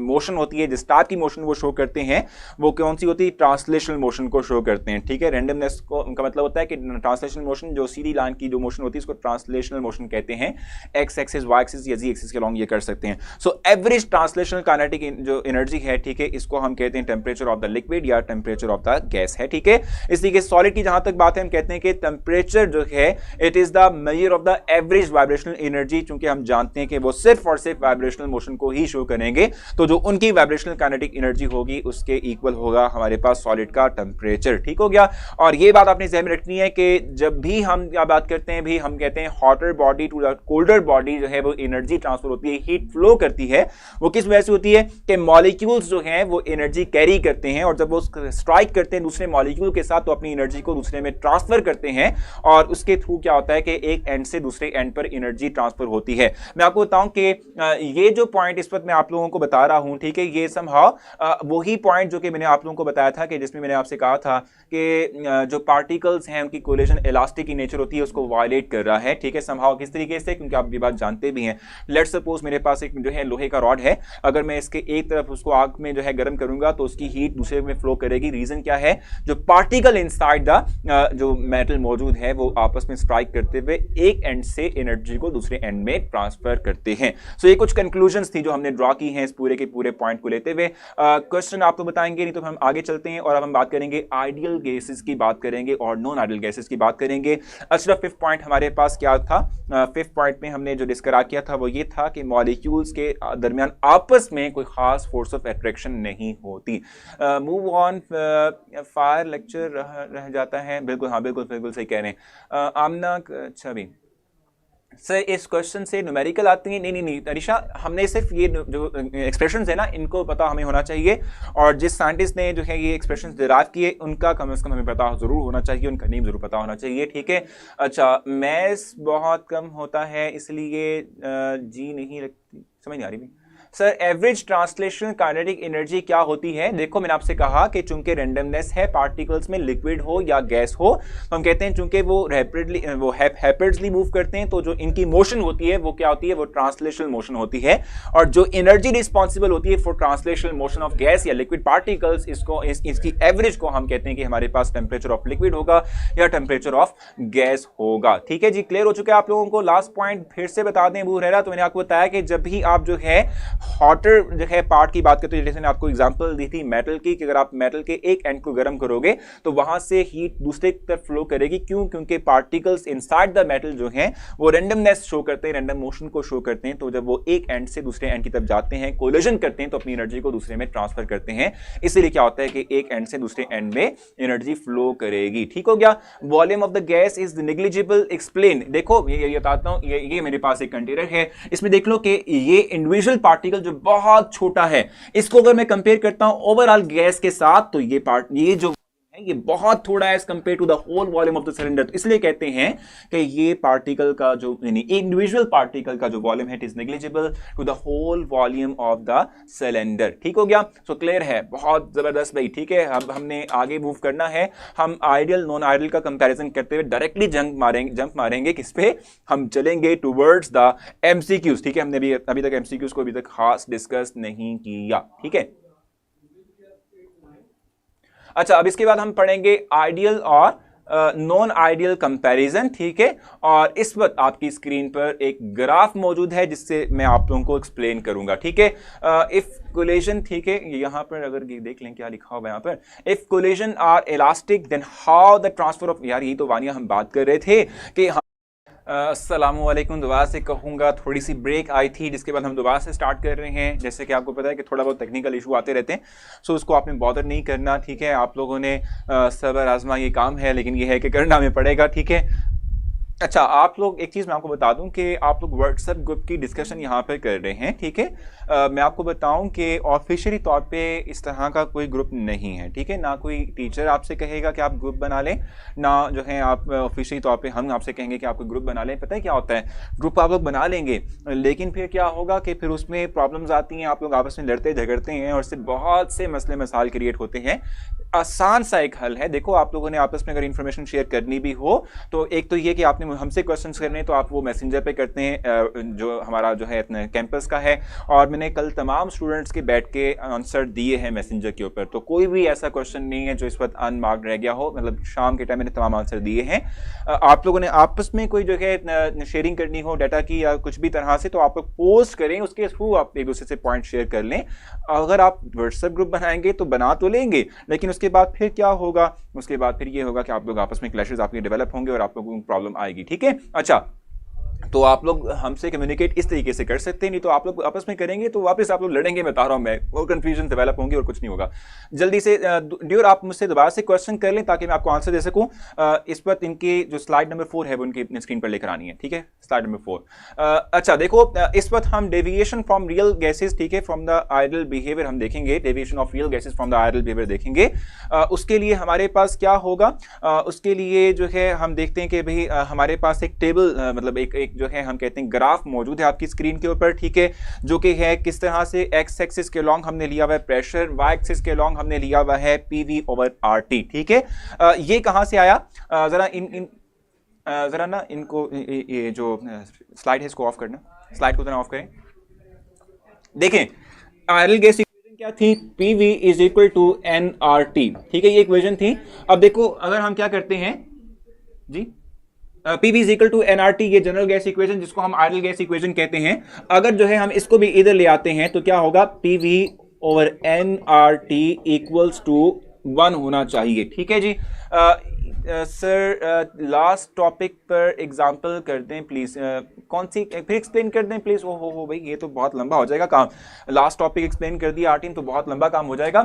मोशन होती है, जिस टाइप की मोशन वो शो करते हैं, वो कौन सी होती है, ट्रांसलेशनल मोशन को शो करते हैं, ठीक है। रेंडमनेस को उनका मतलब होता है कि ट्रांसलेशनल मोशन, जो सीधी लाइन की जो मोशन होती है इसको ट्रांसलेशनल मोशन कहते हैं, एक्स एक्सिस, वाई एक्सिस या जी एक्सिस के लॉन्ग ये कर सकते हैं। सो एवरेज ट्रांसलेशनल काइनेटिक जो एनर्जी है, ठीक है, इसको हम कहते हैं टेम्परेचर ऑफ द लिक्विड या टेम्परेचर ऑफ द गैस है, ठीक है। इसलिए सॉलिड की जहां तक बात है हम कहते हैं कि टेम्परेचर जो है it is the measure of the average vibrational energy, चूंकि हम जानते हैं कि वो सिर्फ और सिर्फ वाइब्रेशनल मोशन को ही शो करेंगे, तो जो उनकी वाइब्रेशनल काइनेटिक एनर्जी होगी उसके इक्वल होगा हमारे पास सॉलिड का टेम्परेचर। ठीक हो गया। और ये बात आपने ध्यान में रखनी है कि जब भी हम क्या बात करते हैं भी, हम कहते हैं hotter body to the colder body जो है वो एनर्जी ट्रांसफर होती है, हीट फ्लो करती है, वो किस वजह से होती है कि मॉलिक्यूल्स जो हैं वो एनर्जी कैरी करते हैं, और जब वो स्ट्राइक करते हैं दूसरे मॉलिक्यूल के साथ तो अपनी एनर्जी को दूसरे में ट्रांसफर करते हैं, और उसके थ्रू क्या होता है कि एक एंड से दूसरे एंड पर एनर्जी ट्रांसफर होती है। मैं आपको बताऊं कि ये जो पॉइंट इस वक्त मैं आप लोगों को बता रहा हूं, ठीक है, ये समहाउ वही पॉइंट जो कि मैंने आप लोगों को बताया था कि जिसमें मैंने आपसे कहा था कि जो पार्टिकल्स हैं उनकी कोलिजन इलास्टिक की नेचर होती है, उसको वायलेट कर रहा है। ठीक है, समहाउ किस तरीके से, क्योंकि आप ये बात जानते भी हैं। लेट्स सपोज मेरे पास एक जो है लोहे का रॉड है, अगर मैं इसके एक तरफ उसको आग में जो है गर्म करूंगा तो उसकी हीट दूसरे में फ्लो करेगी। रीजन क्या है, जो पार्टिकल इनसाइड द जो मेटल मौजूद है वो आपस में स्ट्राइक करते हुए एक एंड से एनर्जी को दूसरे एंड में ट्रांसफर करते हैं। सो ये कुछ कंक्लूजन्स थी जो हमने ड्रॉ की हैं इस पूरे के पूरे पॉइंट को लेते हुए। क्वेश्चन आप तो बताएंगे नहीं, तो हम आगे चलते हैं और अब हम बात करेंगे आइडियल गैसेस की बात करेंगे और नॉन आइडियल गैसेस की बात करेंगे। अच्छा, फिफ्थ पॉइंट हमारे पास क्या था? फिफ्थ पॉइंट में हमने जो डिस्कस किया था वो ये था कि मॉलिक्यूल्स के दरमियान आपस में कोई खास फोर्स ऑफ अट्रैक्शन नहीं होती। मूव ऑन, फायर लेक्चर रह जाता है। बिल्कुल, हाँ बिल्कुल बिल्कुल सही कह रहे हैं आमना। अच्छा भी सर इस क्वेश्चन से न्यूमेरिकल आती है? नहीं अरिशा, हमने सिर्फ ये जो एक्सप्रेशंस है ना इनको पता हमें होना चाहिए, और जिस साइंटिस्ट ने जो है ये एक्सप्रेशंस डिराइव किए उनका कम से कम हमें पता जरूर होना चाहिए, उनका नेम जरूर पता होना चाहिए। ठीक है। अच्छा, मैथ्स बहुत कम होता है इसलिए जी नहीं लगती, समझ नहीं आ रही भी sir. Average translational kinetic energy क्या होती है? देखो मैंने आपसे कहा कि चूंकि रेंडमनेस है, पार्टिकल्स में लिक्विड हो या गैस हो, तो हम कहते हैं चूंकि वो रैपिडली मूव करते हैं, तो जो इनकी मोशन होती है वो क्या होती है, वो ट्रांसलेशनल मोशन होती है। और जो एनर्जी रिस्पॉन्सिबल होती है for translational motion of gas या लिक्विड पार्टिकल्स, इसकी एवरेज को हम कहते हैं कि हमारे पास टेम्परेचर ऑफ लिक्विड होगा या टेम्परेचर ऑफ गैस होगा। ठीक है जी, क्लियर हो चुका है आप लोगों को? लास्ट पॉइंट फिर से बता दें अबू हुरैरा, तो मैंने आपको बताया कि जब भी आप जो है हॉटर जो है पार्ट की बात करते हैं, जैसे मैंने आपको एग्जांपल दी थी मेटल की, कि अगर आप मेटल के एक एंड को गर्म करोगे तो वहां से हीट दूसरे तरफ फ्लो करेगी। क्यों? क्योंकि पार्टिकल्स इनसाइड द मेटल जो हैं वो रैंडमनेस शो करते हैं, रैंडम मोशन को शो करते हैं। तो जब वो एक एंड से दूसरे एंड की तरफ जाते हैं, कोलिजन करते हैं, तो अपनी एनर्जी को दूसरे में ट्रांसफर करते हैं। इसलिए क्या होता है कि एक एंड से दूसरे एंड में एनर्जी फ्लो करेगी। ठीक हो गया। Volume of the gas is negligible, explain. देखो ये बताता हूं, ये मेरे पास एक कंटेनर है, इसमें देख लो कि ये इंडिविजुअल पार्टिकल जो बहुत छोटा है, इसको अगर मैं कंपेयर करता हूं ओवरऑल गैस के साथ, तो ये जो है ये बहुत थोड़ा है as compare to the whole volume of the cylinder. तो इसलिए कहते हैं कि ये पार्टिकल का जो इंडिविजुअल पार्टिकल का जो वॉल्यूम है it is negligible to the whole volume of the cylinder. ठीक हो गया। सो क्लियर है, बहुत जबरदस्त भाई। ठीक है, अब हमने आगे मूव करना है। हम आइडियल नॉन आइडियल का कंपैरिजन करते हुए डायरेक्टली जंप मारेंगे किस पे? हम चलेंगे टुवर्ड्स द एमसीक्यूज। ठीक है, हमने अभी तक एमसीक्यूज को अभी तक खास डिस्कस नहीं किया। ठीक है। अच्छा, अब इसके बाद हम पढ़ेंगे आइडियल और नॉन आइडियल कंपैरिजन। ठीक है, और इस वक्त आपकी स्क्रीन पर एक ग्राफ मौजूद है जिससे मैं आप लोगों को एक्सप्लेन करूंगा। ठीक है, इफ कोलिजन, ठीक है, यहाँ पर अगर देख लें क्या लिखा हुआ है यहाँ पर, if collision are elastic then how the transfer of, यार यही तो वानिया हम बात कर रहे थे कि अस्सलामुअलैकुम। दोबारा से कहूँगा, थोड़ी सी ब्रेक आई थी जिसके बाद हम दोबारा से स्टार्ट कर रहे हैं। जैसे कि आपको पता है कि थोड़ा बहुत टेक्निकल इशू आते रहते हैं, सो उसको आपने बॉदर नहीं करना। ठीक है, आप लोगों ने सब्र आजमा, ये काम है, लेकिन ये है कि करना हमें पड़ेगा। ठीक है। अच्छा, आप लोग एक चीज़ मैं आपको बता दूं कि आप लोग व्हाट्सएप ग्रुप की डिस्कशन यहाँ पर कर रहे हैं। ठीक है, मैं आपको बताऊं कि ऑफिशियली तौर पे इस तरह का कोई ग्रुप नहीं है। ठीक है, ना कोई टीचर आपसे कहेगा कि आप ग्रुप बना लें, ना जो है आप ऑफिशियली तौर पे हम आपसे कहेंगे कि आप कोई ग्रुप बना लें। पता है क्या होता है, ग्रुप आप लोग बना लेंगे, लेकिन फिर क्या होगा कि फिर उसमें प्रॉब्लम्स आती हैं, आप लोग आपस में लड़ते झगड़ते हैं और इससे बहुत से मसले मसाइल क्रिएट होते हैं। आसान सा एक हल है। देखो, आप लोगों ने आपस में अगर इन्फॉर्मेशन शेयर करनी भी हो तो एक तो ये कि आपने हमसे क्वेश्चंस करने तो आप वो मैसेंजर पे करते हैं जो हमारा जो है अपने कैंपस का है, और मैंने कल तमाम स्टूडेंट्स के बैठ के आंसर दिए हैं मैसेंजर के ऊपर। तो कोई भी ऐसा क्वेश्चन नहीं है जो इस वक्त अनमार्क्ड रह गया हो, मतलब शाम के टाइम मैंने तमाम आंसर दिए हैं। आप लोगों ने आपस में कोई जो है शेयरिंग करनी हो डाटा की या कुछ भी तरह से, तो आप लोग पोस्ट करें, उसके थ्रू आप एक दूसरे से पॉइंट शेयर कर लें। अगर आप व्हाट्सएप ग्रुप बनाएंगे तो बना तो लेंगे, लेकिन उसके बाद फिर क्या होगा, उसके बाद फिर ये होगा कि आप लोग आपस में क्लैशेस आपके डेवलप होंगे और आप लोगों को प्रॉब्लम आएगी। ठीक है। अच्छा, तो आप लोग हमसे कम्युनिकेट इस तरीके से कर सकते हैं, नहीं तो आप लोग आपस में करेंगे तो वापस आप लोग लड़ेंगे, बता रहा हूं मैं, और कंफ्यूजन डेवलप होंगी और कुछ नहीं होगा। जल्दी से ड्यूर आप मुझसे दोबारा से क्वेश्चन कर लें ताकि मैं आपको आंसर दे सकूं। इस वक्त इनकी जो स्लाइड नंबर 4 है वो उनकी स्क्रीन पर लेकर आनी है, ठीक है, स्लाइड नंबर 4। अच्छा देखो, इस वक्त हम डेविएशन फ्रॉम रियल गैसेज, ठीक है, फ्रॉम द आइडल बिहेवियर हम देखेंगे, deviation of real gases from the ideal behaviour देखेंगे। उसके लिए हमारे पास क्या होगा, उसके लिए जो है हम देखते हैं कि भाई हमारे पास एक टेबल मतलब एक जो है हम कहते हैं ग्राफ मौजूद है आपकी स्क्रीन के ऊपर, ठीक है, जो कि है किस तरह से एक्स एक्सिस के लॉन्ग हमने लिया हुआ है प्रेशर, वाई एक्सिस के लॉन्ग हमने लिया हुआ है पीवी ओवर आरटी, ठीक है। ये कहां से आया, जरा इन जरा ना इनको ये जो स्लाइड है इसको ऑफ करना, स्लाइड को जरा ऑफ करें। देखें आयरल गैस इक्वेशन क्या थी, PV is equal to NRT, ठीक है, ये इक्वेशन थी। अब देखो अगर हम क्या करते हैं जी, PV is equal to nRT, ये जनरल गैस इक्वेशन जिसको हम आइडल गैस इक्वेशन कहते हैं, अगर जो है हम इसको भी इधर ले आते हैं तो क्या होगा, PV over NRT equals to 1 होना चाहिए, ठीक है जी। सर लास्ट टॉपिक पर एग्जांपल कर दें प्लीज, कौन सी फिर एक्सप्लेन कर दें प्लीज। ओ हो भाई ये तो बहुत लंबा हो जाएगा काम, लास्ट टॉपिक एक्सप्लेन कर दिया आरटीएम तो बहुत लंबा काम हो जाएगा।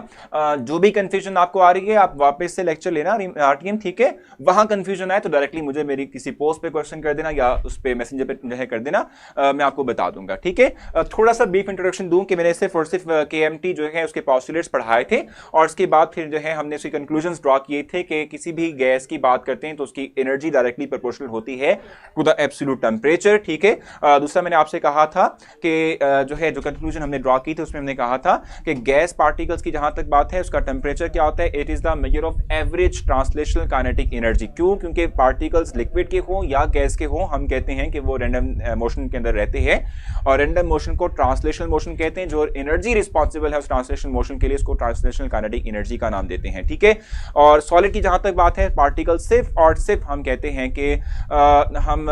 जो भी कंफ्यूजन आपको आ रही है आप वापस से लेक्चर लेना आरटीएम, ठीक है, वहां कंफ्यूजन आए तो डायरेक्टली मुझे मेरी किसी पोस्ट पे क्वेश्चन कर देना या उस पे मैसेंजर पे जो है कर देना, मैं आपको बता दूंगा, ठीक है। थोड़ा सा ब्रीफ इंट्रोडक्शन दूं कि मैंने सिर्फ और सिर्फ केएमटी जो है उसके पॉस्टुलेट्स पढ़ाए थे, और उसके बाद फिर जो है हमने उसके कंक्लूजन्स ड्रॉ किए थे कि किसी भी गैस की बात करते हैं तो उसकी एनर्जी डायरेक्टली प्रोपोर्शनल होती है टू द एब्सोल्यूट टेंपरेचर, ठीक है। दूसरा मैंने आपसे कहा था कि जो है जो कंक्लूजन हमने ड्रॉ की थी उसमें हमने कहा था कि गैस पार्टिकल्स की जहां तक बात है उसका टेंपरेचर क्या होता है, it is the measure of average translational kinetic energy. क्यों, क्योंकि पार्टिकल्स लिक्विड के हों या गैस के हों, हम कहते हैं कि वो रैंडम मोशन के अंदर रहते हैं, और रैंडम मोशन को ट्रांसलेशनल मोशन कहते हैं। जो एनर्जी रिस्पॉन्सिबल है उस ट्रांसलेशनल मोशन के लिए उसको ट्रांसलेशनल काइनेटिक एनर्जी का नाम देते हैं, ठीक है। और सॉलिड की जहां तक बात है, पार्टिकल सिर्फ और सिर्फ हम कहते हैं कि हम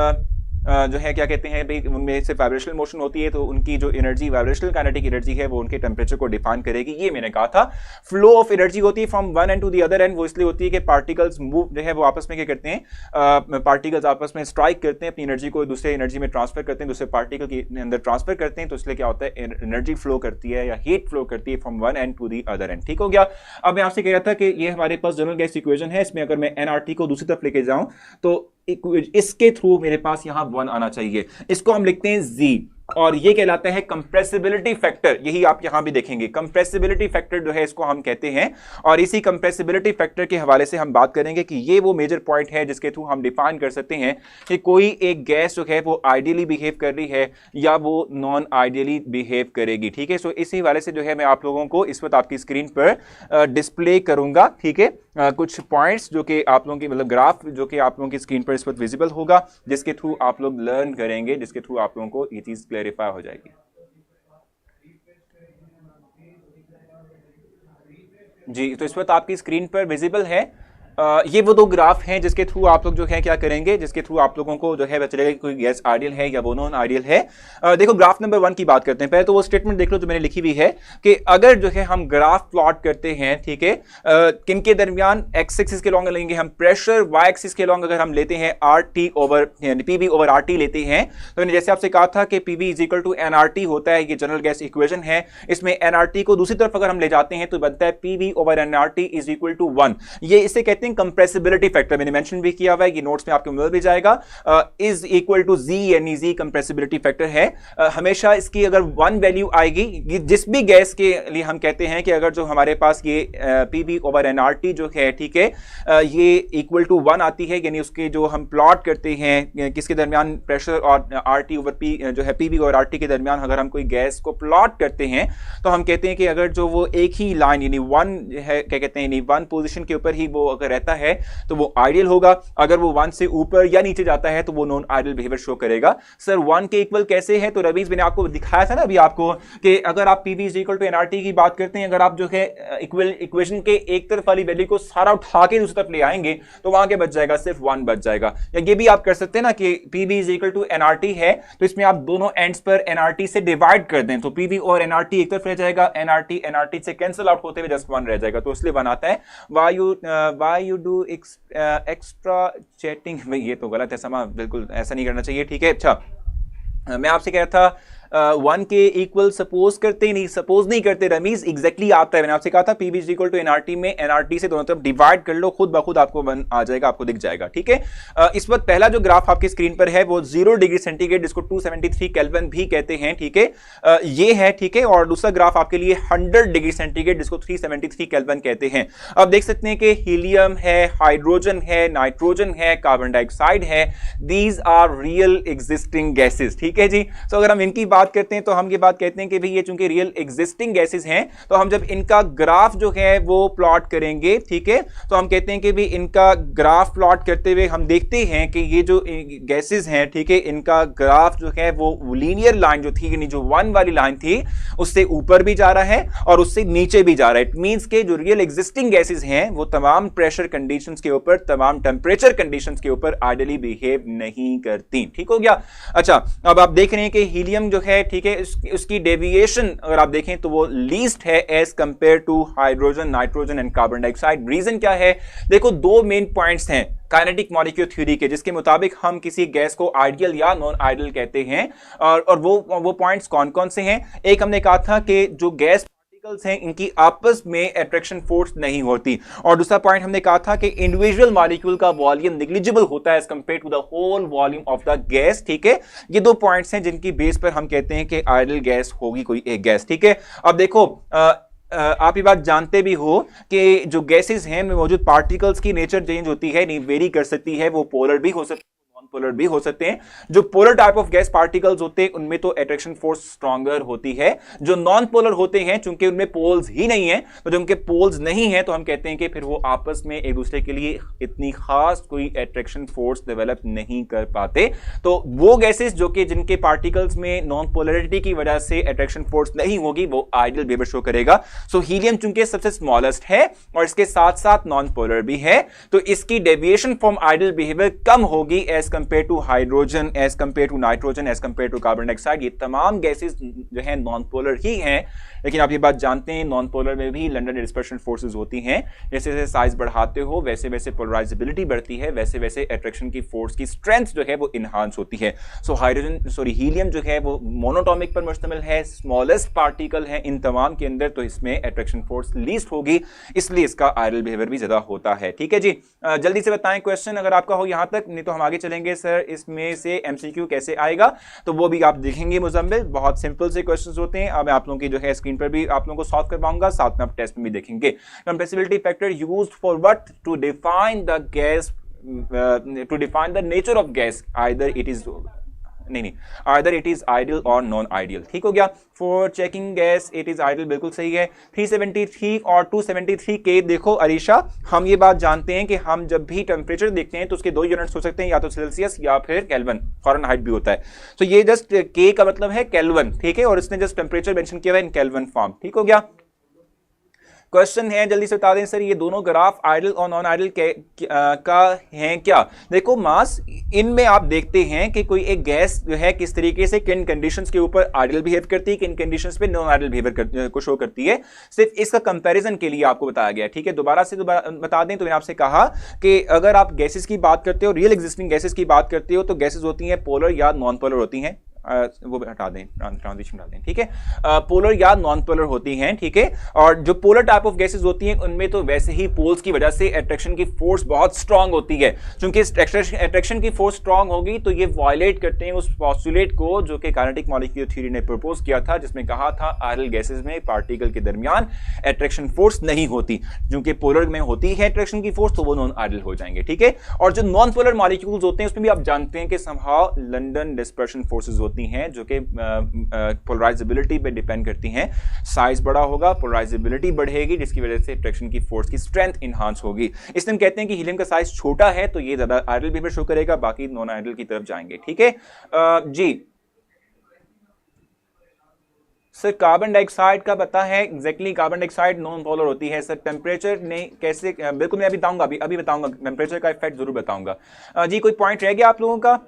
जो है क्या कहते हैं भाई उनमें से वाइब्रेशनल मोशन होती है तो उनकी जो एनर्जी वाइब्रेशनल काइनेटिक एनर्जी है वो उनके टेंपरेचर को डिफाइन करेगी। ये मैंने कहा था। फ्लो ऑफ एनर्जी होती है from one end to the other end, वो इसलिए होती है कि पार्टिकल्स मूव जो है वो आपस में क्या करते हैं, पार्टिकल्स आपस में स्ट्राइक करते हैं, अपनी एनर्जी को दूसरे एनर्जी में ट्रांसफर करते हैं, दूसरे पार्टिकल के अंदर ट्रांसफर करते हैं, तो इसलिए क्या होता है एनर्जी फ्लो करती है या हीट फ्लो करती है from one end to the other end, ठीक हो गया। अब मैं आपसे कह रहा था कि ये हमारे पास जनरल गैस इक्वेशन है, इसमें अगर मैं एनआरटी को दूसरी तरफ लेके जाऊं तो इसके थ्रू मेरे पास यहां 1 आना चाहिए, इसको हम लिखते हैं जी, और ये कहलाता है कंप्रेसिबिलिटी फैक्टर। यही आप यहां भी देखेंगे, कंप्रेसिबिलिटी फैक्टर जो है इसको हम कहते हैं, और इसी कंप्रेसिबिलिटी फैक्टर के हवाले से हम बात करेंगे कि ये वो मेजर पॉइंट है जिसके थ्रू हम डिफाइन कर सकते हैं कि कोई एक गैस जो है वो आइडियली बिहेव कर रही है या वो नॉन आइडियली बिहेव करेगी, ठीक है। सो इसी हवाले से जो है मैं आप लोगों को इस वक्त आपकी स्क्रीन पर डिस्प्ले करूंगा, ठीक है, कुछ पॉइंट्स जो कि आप लोगों की मतलब ग्राफ जो कि आप लोगों की स्क्रीन पर इस वक्त विजिबल होगा, जिसके थ्रू आप लोग लर्न करेंगे, जिसके थ्रू आप लोगों को ये चीज क्लैरिफाई हो जाएगी। जी, तो इस वक्त आपकी स्क्रीन पर विजिबल है। ये वो 2 ग्राफ हैं जिसके थ्रू आप लोग जो है क्या करेंगे, जिसके थ्रू आप लोगों को जो है पता चलेगा कोई गैस आइडियल है या वो नॉन आइडियल है। देखो ग्राफ नंबर 1 की बात करते हैं। पहले तो वो स्टेटमेंट देख लो जो मैंने लिखी हुई है कि अगर जो है हम ग्राफ प्लॉट करते हैं, ठीक है, किन के दरमियान एक्स एक्सिस के लॉन्ग लेंगे हम प्रेशर, वाई एक्सिस के लॉन्ग अगर हम लेते हैं R T over PV over R T लेते हैं, तो मैंने जैसे आपसे कहा था कि PV is equal to NRT होता है, ये जनरल गैस इक्वेशन है। इसमें एनआरटी को दूसरी तरफ अगर हम ले जाते हैं तो बनता है PV over NRT is equal to 1। ये इसे कहते हैं कंप्रेसिबिलिटी फैक्टर, मैंने मेंशन भी किया हुआ है, ये नोट्स में आपको मिल भी जाएगा, इज इक्वल टू जी, यानी जी कंप्रेसिबिलिटी फैक्टर है। हमेशा इसकी अगर 1 वैल्यू आएगी, जिस भी गैस के लिए हम कहते हैं कि अगर जो हमारे पास ये पीवी ओवर एनआरटी जो है, ठीक है, ये इक्वल टू 1 आती है, यानी उसके जो हम प्लॉट करते हैं किसके दरमियान, प्रेशर और आरटी ओवर पी जो है पीवी और आरटी के दरमियान अगर हम कोई गैस को प्लॉट करते हैं तो हम कहते हैं कि अगर जो वो एक ही लाइन यानी 1 है, क्या कहते हैं, यानी 1 पोजीशन के ऊपर ही वो अगर रहता है तो वो आइडियल होगा। अगर वो 1 से ऊपर या नीचे जाता है तो वो नॉन आइडियल बिहेवियर शो करेगा। सर 1 के इक्वल कैसे है, तो रवीज मैंने आपको दिखाया था ना अभी आपको कि अगर आप PV is equal to NRT की बात करते हैं, अगर आप जो है इक्वेशन के एक तरफ वाली वैल्यू को सारा उठा के दूसरी तरफ ले आएंगे तो वहां के बच जाएगा, सिर्फ 1 बच जाएगा। या ये भी आप कर सकते हैं ना कि PV is equal to NRT है तो इसमें आप दोनों एंड्स पर एनआरटी से डिवाइड कर दें तो पीवी और एनआरटी एक तरफ रह जाएगा, एनआरटी एनआरटी से कैंसिल आउट होते हुए जस्ट 1 रह जाएगा, तो इसलिए 1 आता है। Why you do extra chatting, भाई ये तो गलत है, समा बिल्कुल ऐसा नहीं करना चाहिए, ठीक है। अच्छा मैं आपसे कह रहा था 1 के इक्वल सपोज नहीं करते रमीज, एग्जैक्टली आता है। मैंने आपसे कहा था P B is equal to NRT में एनआरटी से दोनों तरफ डिवाइड कर लो, खुद ब खुद आपको आ जाएगा, आपको दिख जाएगा। ठीक है, इस वक्त पहला जो ग्राफ आपकी स्क्रीन पर है वो 0 डिग्री सेंटीग्रेड, जिसको 273 केल्विन भी कहते हैं। ठीक है, ये है। ठीक है, और दूसरा ग्राफ आपके लिए 100 डिग्री सेंटीग्रेड, जिसको 373 केल्विन कहते हैं। अब देख सकते हैं कि हीलियम है, हाइड्रोजन है, नाइट्रोजन है, कार्बन डाइऑक्साइड है, these are real existing gases. ठीक है जी, तो अगर हम इनकी बात करते हैं तो हम ये बात कहते हैं कि भाई ये चूंकि रियल एग्जिस्टिंग गैसेस हैं, तो हम जब इनका ग्राफ जो है वो प्लॉट करेंगे, ठीक है, तो हम कहते हैं कि भाई इनका ग्राफ प्लॉट करते हुए हम देखते हैं कि ये जो गैसेस हैं, ठीक है, इनका ग्राफ जो है वो लीनियर लाइन जो थी, यानी जो 1 वाली लाइन थी, उससे ऊपर भी जा रहा है और उससे नीचे भी जा रहा है। इट मींस के जो रियल एग्जिस्टिंग गैसेस हैं वो तमाम प्रेशर कंडीशंस के ऊपर, तमाम टेंपरेचर कंडीशंस के ऊपर आइडियली बिहेव नहीं करती। ठीक हो गया। अच्छा, अब आप देख रहे हैं कि हीलियम जो है, ठीक है, उसकी डेविएशन अगर आप देखें तो वो लीस्ट है as compare to hydrogen, nitrogen and carbon dioxide. Reason क्या है? देखो, 2 मेन पॉइंट्स हैं काइनेटिक मॉलिक्यूल थ्योरी के, जिसके मुताबिक हम किसी गैस को आइडियल या नॉन आइडियल कहते हैं। और वो पॉइंट्स कौन कौन से हैं? एक हमने कहा था कि जो गैस हैं इनकी आपस में अट्रैक्शन फोर्स नहीं होती, और दूसरा पॉइंट हमने कहा था कि इंडिविजुअल मॉलिक्यूल का वॉल्यूम नेग्लिजिबल होता है as compare to the whole volume of the gas. ठीक है, ये 2 पॉइंट्स हैं जिनकी बेस पर हम कहते हैं कि आइडियल गैस होगी कोई एक गैस। ठीक है, अब देखो, आप ये बात जानते भी हो कि जो गैसेस हैं में मौजूद पार्टिकल्स की नेचर चेंज होती है, नहीं वेरी कर सकती है, वो पोलर भी हो सकती है, पोलर भी हो सकते हैं। जो polar type of gas particles होते हैं उनमें तो अट्रैक्शन फोर्स स्ट्रॉन्गर होती है। जो नॉन पोलर होते हैं, चूंकि उनमें पोल्स ही नहीं है, तो जब उनके पोल्स नहीं है तो हम कहते हैं कि फिर वो आपस में एक दूसरे के लिए इतनी खास कोई अट्रैक्शन फोर्स डेवलप नहीं कर पाते। तो वो गैसेस जो कि जिनके पार्टिकल्स में नॉन पोलरिटी की वजह से अट्रैक्शन फोर्स नहीं होगी, वो आइडियल बिहेवियर शो करेगा। सो हीलियम चूंकि सबसे स्मॉलेस्ट है और इसके साथ साथ नॉन पोलर भी है, तो इसकी डेविएशन फ्रॉम आइडियल बिहेवियर कम होगी as compare to hydrogen, as compare to nitrogen, as compare to carbon dioxide. ये तमाम गैसेस जो है नॉन पोलर ही हैं, लेकिन आप ये बात जानते हैं नॉन पोलर में भी लंडन डिस्पर्शन फोर्सेस होती हैं। जैसे जैसे साइज बढ़ाते हो वैसे वैसे पोलराइजेबिलिटी बढ़ती है, वैसे वैसे अट्रैक्शन की फोर्स की स्ट्रेंथ जो है वो इनहांस होती है। सो हीलियम जो है वो मोनोटॉमिक पर मुश्तमिल है, स्मॉलेस्ट पार्टिकल है इन तमाम के अंदर, तो इसमें अट्रैक्शन फोर्स लीस्ट होगी, इसलिए इसका आयरल बिहेवियर भी ज्यादा होता है। ठीक है जी, जल्दी से बताएं क्वेश्चन अगर आपका हो यहां तक, नहीं तो हम आगे चलेंगे। सर इसमें से एमसीक्यू कैसे आएगा, तो वो भी आप देखेंगे मुजम्मिल, बहुत सिंपल से क्वेश्चंस होते हैं। अब आप लोगों की जो है स्क्रीन पर भी आप लोगों को सॉल्व करवाऊंगा, साथ में आप टेस्ट में भी देखेंगे। Compressibility factor used for what? To define the gas, to define the nature of gas, either it is either it is ideal और नॉन आइडियल। ठीक हो गया। For checking gas it is ideal, बिल्कुल सही है। 373 और 273 के, देखो अरीशा, हम ये बात जानते हैं कि हम जब भी टेम्परेचर देखते हैं तो उसके 2 यूनिट्स हो सकते हैं, या तो सेल्सियस या फिर केल्विन, फॉरेनहाइट भी होता है। तो ये जस्ट के का मतलब है केल्विन, ठीक है, और इसने जस्ट टेम्परेचर मेंशन किया है इन केल्विन फॉर्म। ठीक हो गया। क्वेश्चन है, जल्दी से बता दें सर, ये दोनों ग्राफ आइडियल और नॉन आइडियल का हैं क्या? देखो मास, इनमें आप देखते हैं कि कोई एक गैस जो है किस तरीके से किन कंडीशंस के ऊपर आइडियल बिहेव करती है, किन कंडीशंस पे नॉन आइडियल बिहेवियर को शो करती है। सिर्फ इसका कंपैरिजन के लिए आपको बताया गया। ठीक है, दोबारा बता दें तो मैंने आपसे कहा कि अगर आप गैसेस की बात करते हो, रियल एग्जिस्टिंग गैसेस की बात करते हो, तो गैसेस होती हैं पोलर या नॉन पोलर होती हैं, वो हटा दें, ट्रांजिशन हटा दें। ठीक है, पोलर या नॉन पोलर होती हैं। ठीक है, और जो पोलर टाइप ऑफ गैसेस होती हैं उनमें तो वैसे ही पोल्स की वजह से अट्रैक्शन की फोर्स बहुत स्ट्रांग होती है। क्योंकि अट्रैक्शन की फोर्स स्ट्रांग होगी तो ये वायलेट करते हैं उस पॉस्टुलेट को जो कि काइनेटिक मॉलिक्यूलर थ्योरी ने प्रपोज किया था, जिसमें कहा था आयरल गैसेस में पार्टिकल के दरमियान अट्रैक्शन फोर्स नहीं होती। क्योंकि पोलर में होती है अट्रैक्शन की फोर्स, तो वो नॉन आयरल हो जाएंगे। ठीक है, और जो नॉन पोलर मॉलिक्यूल्स होते हैं उसमें भी आप जानते हैं कि समहाउ लंडन डिस्पर्शन फोर्सेस होती हैं जो कि पोलराइजेबिलिटी पे डिपेंड करती हैं। साइज बड़ा होगा, पोलराइजेबिलिटी बढ़ेगी, जिसकी वजह से अट्रैक्शन की फोर्स की स्ट्रेंथ इनहांस होगी। इसलिए हम कहते हैं कि हीलियम का साइज छोटा है तो ये ज्यादा आइडियल बिहेवियर शो करेगा, बाकी नॉन आइडियल की तरफ जाएंगे। ठीक है जी सर, कार्बन डाइऑक्साइड का पता है exactly, carbon dioxide non polar होती है। सर टेम्परेचर ने कैसे, बिल्कुल मैं अभी बताऊंगा, अभी बताऊंगा, टेम्परेचर का इफेक्ट जरूर बताऊंगा। जी कोई पॉइंट रह गया आप लोगों का?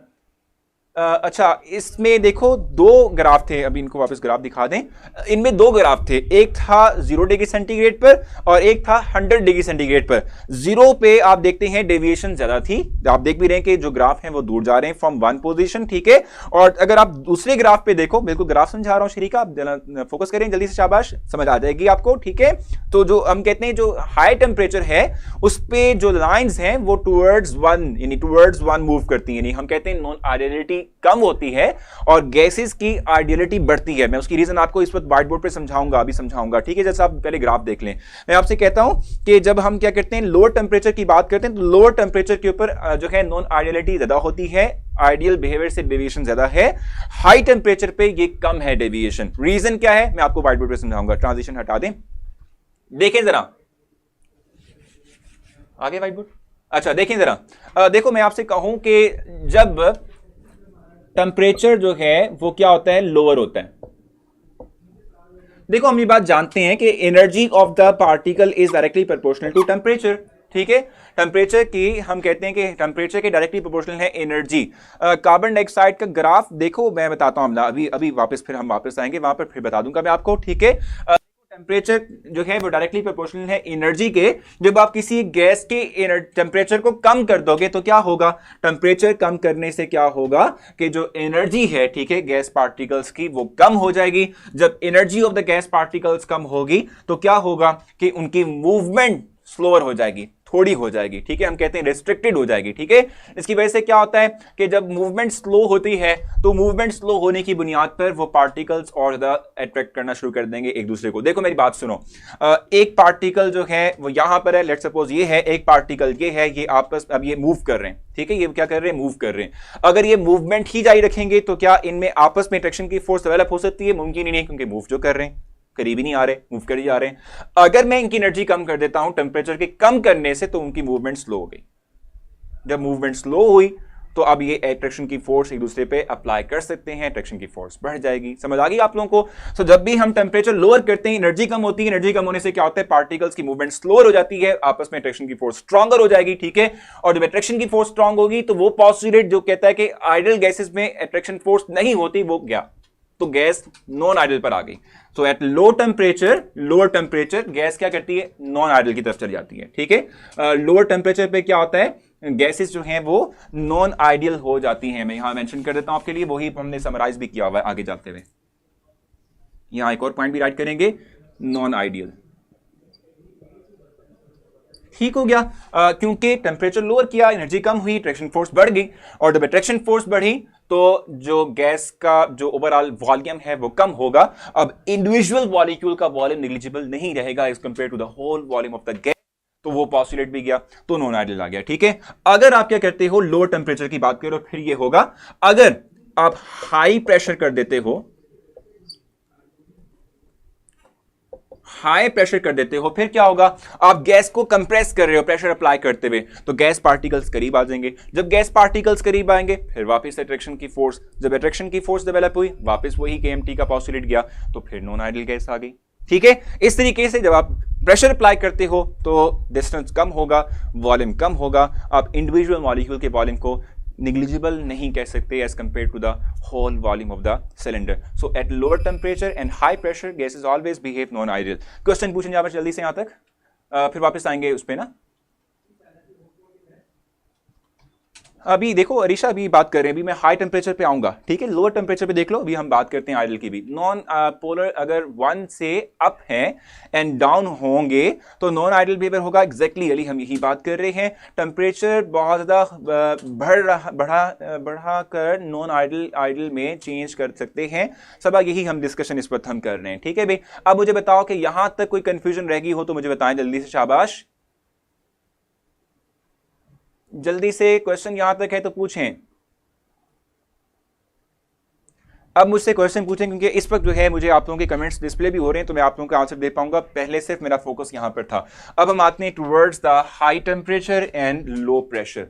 अच्छा, इसमें देखो दो ग्राफ थे, अभी इनको वापस ग्राफ दिखा दें। इनमें दो ग्राफ थे, एक था 0 डिग्री सेंटीग्रेड पर और एक था 100 डिग्री सेंटीग्रेड पर। 0 पे आप देखते हैं डेविएशन ज्यादा थी, आप देख भी रहे हैं कि जो ग्राफ हैं वो दूर जा रहे हैं फ्रॉम वन पोजीशन, ठीक है। और अगर आप दूसरे ग्राफ पे देखो, बिल्कुल ग्राफ समझा रहा हूं शरीका, आप फोकस करें जल्दी से, शाबाश, समझ आ जाएगी आपको, ठीक है। तो जो हम कहते हैं जो हाई टेम्परेचर है उस पे जो लाइंस हैं वो टुवर्ड्स वन, यानी टुवर्ड्स वन मूव करती है, यानी हम कहते हैं नॉन आइडियलिटी कम होती है और गैसेस की आइडियलिटी बढ़ती है। मैं उसकी रीजन आपको इस वक्त व्हाइट बोर्ड पे समझाऊंगा, अभी समझाऊंगा, ठीक है। जैसे आप पहले ग्राफ देख लें, मैं आपसे कहता हूं कि जब हम क्या करते हैं लोअर टेम्परेचर की बात करते हैं तो लोअर टेम्परेचर के ऊपर जो है नॉन आइडियलिटी ज्यादा होती है, आइडियल बिहेवियर से डेविएशन ज्यादा है। हाई टेम्परेचर पे ये कम है डेविएशन। रीजन क्या है मैं आपको व्हाइट बोर्ड पे समझाऊंगा। ट्रांजिशन हटा दें, देखें जरा आगे व्हाइट बोर्ड। अच्छा देखें जरा, देखो मैं आपसे कहूं कि जब टेम्परेचर जो है वो क्या होता है, लोअर होता है। देखो हम ये बात जानते हैं कि energy of the particle is directly proportional to temperature, ठीक है। टेम्परेचर की हम कहते हैं कि टेम्परेचर के डायरेक्टली प्रोपोर्शनल है एनर्जी। कार्बन डाइऑक्साइड का ग्राफ देखो, मैं बताता हूं, अभी अभी वापस फिर हम वापस आएंगे वहां पर, फिर बता दूंगा मैं आपको, ठीक है। टेम्परेचर जो है वो डायरेक्टली प्रोपोर्शनल है एनर्जी के। जब आप किसी गैस के टेम्परेचर को कम कर दोगे तो क्या होगा, टेम्परेचर कम करने से क्या होगा कि जो एनर्जी है, ठीक है, गैस पार्टिकल्स की वो कम हो जाएगी। जब energy of the gas particles कम होगी तो क्या होगा कि उनकी मूवमेंट स्लोअर हो जाएगी, थोड़ी हो जाएगी, ठीक है, हम कहते हैं रिस्ट्रिक्टेड हो जाएगी, ठीक है। इसकी वजह से क्या होता है कि जब मूवमेंट स्लो होती है तो मूवमेंट स्लो होने की बुनियाद पर वो पार्टिकल्स और ज्यादा अट्रैक्ट करना शुरू कर देंगे एक दूसरे को। देखो मेरी बात सुनो, एक पार्टिकल जो है वो यहां पर है, लेट्स सपोज ये है, एक पार्टिकल ये है, ये आपस अब ये मूव कर रहे हैं, ठीक है, ये क्या कर रहे हैं, मूव कर रहे हैं। अगर ये मूवमेंट ही जारी रखेंगे तो क्या इनमें आपस में अट्रैक्शन की फोर्स डेवलप हो सकती है? मुमकिन ही नहीं, क्योंकि मूव जो कर रहे हैं करीब ही नहीं आ रहे, मूव कर ही जा रहे हैं। अगर मैं इनकी एनर्जी कम कर देता हूं टेम्परेचर के कम करने से तो उनकी मूवमेंट स्लो हो गई। जब मूवमेंट स्लो हुई तो अब ये अट्रैक्शन की फोर्स एक दूसरे पे अप्लाई कर सकते हैं, अट्रैक्शन की फोर्स बढ़ जाएगी। समझ आ गई आप लोगों को? सो जब भी हम टेम्परेचर लोअर करते हैं एनर्जी कम होती है, एनर्जी कम होने से क्या होता है, पार्टिकल्स की मूवमेंट स्लोअर हो जाती है, आपस में अट्रैक्शन की फोर्स स्ट्रॉन्गर हो जाएगी, ठीक है। और जब अट्रैक्शन की फोर्स स्ट्रॉन्ग होगी तो वो पॉस्टुलेट जो कहता है कि आइडियल गैसेस में अट्रैक्शन फोर्स नहीं होती, वो गया, तो गैस नॉन आइडियल पर आ गई। So at low temperature, lower temperature gas क्या करती है, नॉन आइडियल की तरफ चली जाती है, ठीक है। लोअर टेम्परेचर पे क्या होता है, गैसेस जो हैं वो नॉन आइडियल हो जाती हैं। मैं यहां मेंशन कर देता हूं आपके लिए, वही हमने समराइज भी किया हुआ है आगे जाते हुए। यहां एक और पॉइंट भी राइट करेंगे, नॉन आइडियल, ठीक हो गया। क्योंकि टेम्परेचर लोअर किया, एनर्जी कम हुई, अट्रैक्शन फोर्स बढ़ गई, और जब अट्रैक्शन फोर्स बढ़ी तो जो गैस का जो ओवरऑल वॉल्यूम है वो कम होगा। अब इंडिविजुअल मॉलिक्यूल का वॉल्यूम नेग्लिजिबल नहीं रहेगा as compare to the whole volume of the gas, तो वो पॉस्टुलेट भी गया, तो नॉन आइडियल आ गया, ठीक है। अगर आप क्या करते हो, लोअर टेम्परेचर की बात करो, फिर ये होगा, अगर आप हाई प्रेशर कर देते हो, हाई प्रेशर कर देते हो, फिर क्या होगा, आप गैस को कंप्रेस कर रहे हो प्रेशर अप्लाई करते हुए, तो गैस पार्टिकल्स करीब आ जाएंगे। जब गैस पार्टिकल्स करीब आएंगे फिर वापस अट्रैक्शन की फोर्स, जब अट्रैक्शन की फोर्स डेवलप हुई वापस वही केएमटी का पॉस्टुलेट गया, तो फिर नॉन आइडियल गैस आ गई, ठीक है। इस तरीके से जब आप प्रेशर अप्लाई करते हो तो डिस्टेंस कम होगा, वॉल्यूम कम होगा, आप इंडिविजुअल मॉलिक्यूल के वॉल्यूम को negligible नहीं कह सकते as compared to the whole volume of the cylinder. So at lower temperature and high pressure gases always behave non-ideal. Question पूछेंगे आप जल्दी से यहां तक, फिर वापस आएंगे उस पे ना। अभी देखो अरीशा, अभी बात कर रहे हैं, अभी मैं हाई टेम्परेचर पे आऊंगा, ठीक है। लोअर टेम्परेचर पे देख लो, अभी हम बात करते हैं आइडियल की भी। नॉन पोलर अगर 1 से अप है एंड डाउन होंगे तो नॉन आइडियल बिहेवियर होगा। एग्जैक्टली अली हम यही बात कर रहे हैं। टेम्परेचर बहुत ज्यादा बढ़ा कर नॉन आइडियल में चेंज कर सकते हैं। सब यही हम डिस्कशन इस वक्त हम कर रहे हैं, ठीक है भाई। अब मुझे बताओ कि यहां तक कोई कंफ्यूजन रह गई हो तो मुझे बताएं जल्दी से, शाबाश, जल्दी से। क्वेश्चन यहां तक है तो पूछें। अब मुझसे क्वेश्चन पूछें, क्योंकि इस वक्त जो है मुझे आप लोगों के कमेंट्स डिस्प्ले भी हो रहे हैं तो मैं आप लोगों का आंसर दे पाऊंगा। पहले सिर्फ मेरा फोकस यहां पर था। अब हम आते हैं towards the high temperature and low pressure.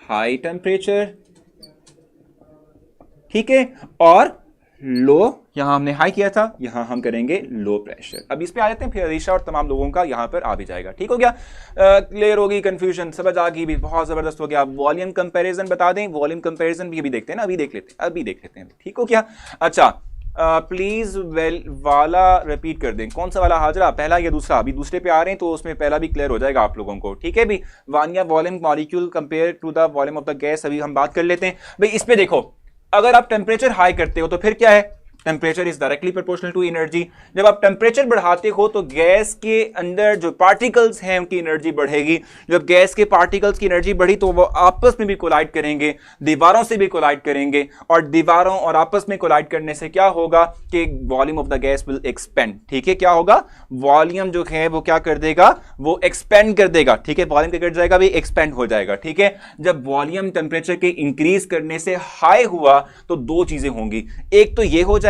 High temperature, ठीक है, और लो, यहां हमने हाई किया था, यहां हम करेंगे लो प्रेशर। अब इस पे आ जाते हैं, फिर अरीशा और तमाम लोगों का यहां पर आ भी जाएगा। ठीक हो गया, क्लियर होगी, कंफ्यूजन समझ आ गई भी, बहुत जबरदस्त हो गया। वॉल्यूम कंपैरिजन बता दें, वॉल्यूम कंपैरिजन भी अभी देखते हैं ना, अभी देख लेते हैं। ठीक हो गया, अच्छा प्लीज वेल वाला रिपीट कर दें, कौन सा वाला हाजरा, पहला या दूसरा? अभी दूसरे पे आ रहे हैं तो उसमें पहला भी क्लियर हो जाएगा आप लोगों को। ठीक है भी, Vania volume molecule compare to the volume of the gas, अभी हम बात कर लेते हैं भाई। इस पे देखो, अगर आप टेम्परेचर हाई करते हो तो फिर क्या है, temperature is directly proportional to energy. जब आप टेम्परेचर बढ़ाते हो तो गैस के अंदर जो पार्टिकल्स हैं उनकी एनर्जी बढ़ेगी। जब गैस के पार्टिकल्स की एनर्जी बढ़ी तो वो आपस में भी कोलाइड करेंगे, दीवारों से भी कोलाइड करेंगे, और दीवारों और आपस में कोलाइड करने से क्या होगा कि volume of the gas will expand. ठीक है, क्या होगा, वॉल्यूम जो है वो क्या कर देगा, वो एक्सपेंड कर देगा। ठीक है, वॉल्यूम क्या कर जाएगा भाई, एक्सपेंड हो जाएगा। ठीक है, जब वॉल्यूम टेम्परेचर के इंक्रीज करने से हाई हुआ तो दो चीजें होंगी, एक तो ये हो जाएगा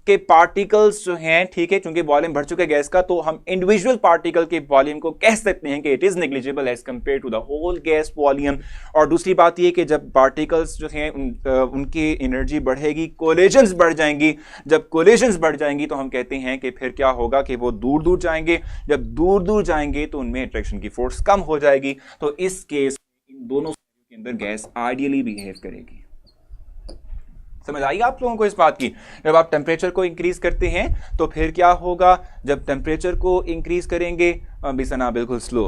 कि पार्टिकल्स जो हैं, ठीक है, क्योंकि वॉल्यूम बढ़ चुका है गैस का, तो हम इंडिविजुअल पार्टिकल के वॉल्यूम को कह सकते हैं कि it is negligible as compare to the whole gas volume. और दूसरी बात ये कि जब पार्टिकल्स जो हैं उनकी एनर्जी बढ़ेगी, कोलिजन्स बढ़ जाएंगी। जब कोलिजन्स बढ़ जाएंगी तो हम कहते हैं कि फिर क्या होगा कि वो दूर दूर जाएंगे। जब दूर दूर जाएंगे तो उनमें अट्रैक्शन की फोर्स कम हो जाएगी। तो इस केस इन दोनों के अंदर गैस आइडियली बिहेव करेगी। समझ आई आप लोगों को इस बात की? जब आप टेम्परेचर को इंक्रीज करते हैं तो फिर क्या होगा, जब टेम्परेचर को इंक्रीज करेंगे बिसना बिल्कुल स्लो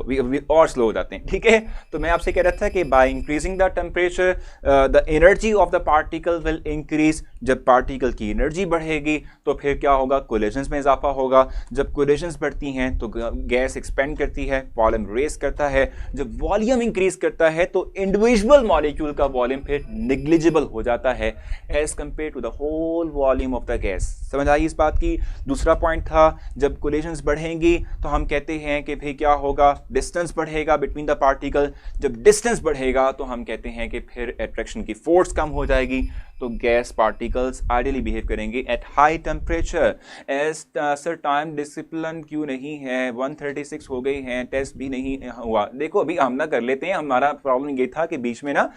और स्लो हो जाते हैं। ठीक है, तो मैं आपसे कह रहा था कि by increasing the temperature the energy of the particle will increase. जब पार्टिकल की एनर्जी बढ़ेगी तो फिर क्या होगा, कोलिजन्स में इजाफा होगा। जब कोलिजन्स बढ़ती हैं तो गैस एक्सपेंड करती है, वॉल्यूम रेस करता है। जब वॉल्यूम इंक्रीज करता है तो इंडिविजुअल मॉलिक्यूल का वॉल्यूम फिर निग्लिजिबल हो जाता है as compare to the whole volume of the gas. समझ आई इस बात की? दूसरा पॉइंट था, जब कोलिजन्स बढ़ेंगी तो हम कहते हैं कि भाई क्या होगा, डिस्टेंस बढ़ेगा बिटवीन द पार्टिकल। जब डिस्टेंस बढ़ेगा तो हम कहते हैं कि फिर अट्रैक्शन की फोर्स कम हो जाएगी। तो गैस पार्टिकल्स आइडियली बिहेव करेंगे at high temperature. As sir time discipline क्यों नहीं है, 136 हो गई हैं, टेस्ट भी नहीं हुआ। देखो अभी हम ना कर लेते हैं, हमारा प्रॉब्लम ये था कि बीच में ना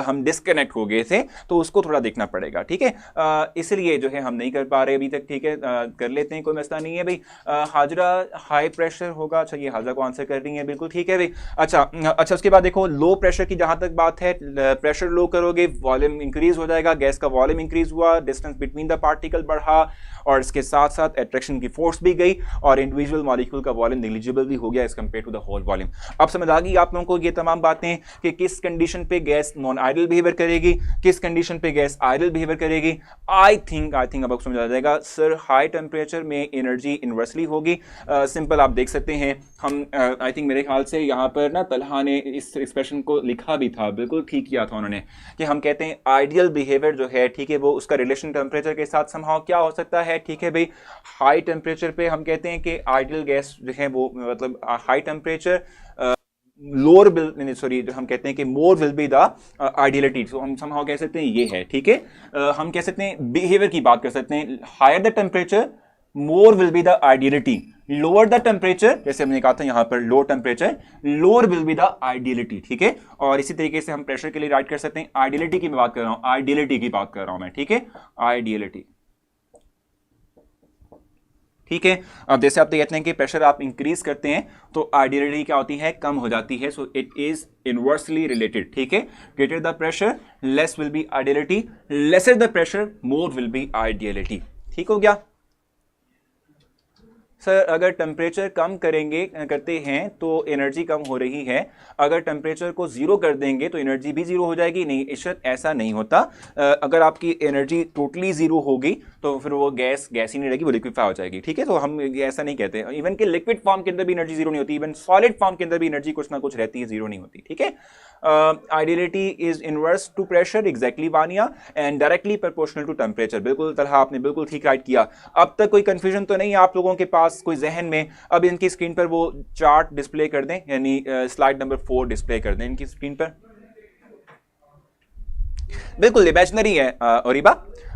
हम डिस्कनेक्ट हो गए थे, तो उसको थोड़ा देखना पड़ेगा। ठीक है, इसलिए जो है हम नहीं कर पा रहे अभी तक। ठीक है, कर लेते हैं, कोई मसला नहीं है भाई। हाजरा हाई प्रेशर होगा, अच्छा ये हाजरा को आंसर कर रही है, बिल्कुल ठीक है भाई। अच्छा उसके बाद देखो लो प्रेशर की जहां तक बात है, प्रेशर लो करोगे वॉल्यूम इंक्रीज हो जाएगा। गैस का वॉल्यूम इंक्रीज हुआ, डिस्टेंस बिटवीन द पार्टिकल बढ़ा, और इसके साथ साथ अट्रैक्शन की फोर्स भी गई, और इंडिविजुअल मॉलिक्यूल का वॉल्यूम नेग्लिजिबल भी हो गया as compare to the whole volume. अब समझ आ गई आप लोगों को ये तमाम बातें कि किस कंडीशन पे गैस नॉन आइडियल बिहेवियर करेगी, किस कंडीशन पे गैस आइडियल बिहेवियर करेगी। आई थिंक अब आपको समझ आ जाएगा। सर हाई टेम्परेचर में एनर्जी इन्वर्सली होगी। सिंपल आप देख सकते हैं, हम आई थिंक मेरे ख्याल से यहाँ पर ना तलहा ने इस एक्सप्रेशन को लिखा भी था, बिल्कुल ठीक किया था उन्होंने, कि हम कहते हैं आइडियल बिहेवियर जो है, ठीक है, वो उसका रिलेशन टेम्परेचर के साथ समहाउ क्या हो सकता है। ठीक है भाई, हाई टेम्परेचर पे हम कहते हैं कि आइडियल गैस जो है वो मतलब high temperature lower will, sorry, हम कहते हैं कि more will be the ideality. So हम समहाउ कह सकते हैं ये है। ठीक है, हम कह सकते हैं बिहेवियर की बात कर सकते हैं, higher the temperature more will be the ideality, lower the temperature, जैसे हमने कहा था यहां पर low temperature lower will be the ideality. ठीक है, और इसी तरीके से हम प्रेशर के लिए राइट कर सकते हैं, आइडियलिटी की मैं बात कर रहा हूं, आइडियलिटी की बात कर रहा हूं मैं। ठीक है, आइडियलिटी। ठीक है, अब जैसे आप कहते हैं कि प्रेशर आप इंक्रीज करते हैं तो आइडियलिटी क्या होती है, कम हो जाती है। So it is inversely related. ठीक है, greater the pressure less will be ideality, lesser the pressure more will B ideality. ठीक हो गया सर? अगर टेम्परेचर कम करते हैं तो एनर्जी कम हो रही है, अगर टेम्परेचर को जीरो कर देंगे तो एनर्जी भी जीरो हो जाएगी। नहीं इशरत, ऐसा नहीं होता। अगर आपकी एनर्जी टोटली जीरो होगी तो फिर वो गैस ही नहीं रहेगी, वो लिक्विफाई हो जाएगी। ठीक है, तो हम ऐसा नहीं कहते। इवन कि लिक्विड फॉर्म के अंदर भी एनर्जी जीरो नहीं होती, इवन सॉलिड फॉर्म के अंदर भी एनर्जी कुछ ना कुछ रहती है, जीरो नहीं होती। ठीक है, ideality is inverse to pressure, exactly Vania, and directly proportional to temperature. बिल्कुल तलहा, आपने बिल्कुल ठीक राइट किया। अब तक कोई कंफ्यूजन तो नहीं है आप लोगों के पास, कोई जहन में? अब इनकी स्क्रीन पर वो चार्ट डिस्प्ले कर दें, यानी स्लाइड नंबर 4 डिस्प्ले कर दें इनकी स्क्रीन पर। बिल्कुल इमेजिनरी है ओरिबा,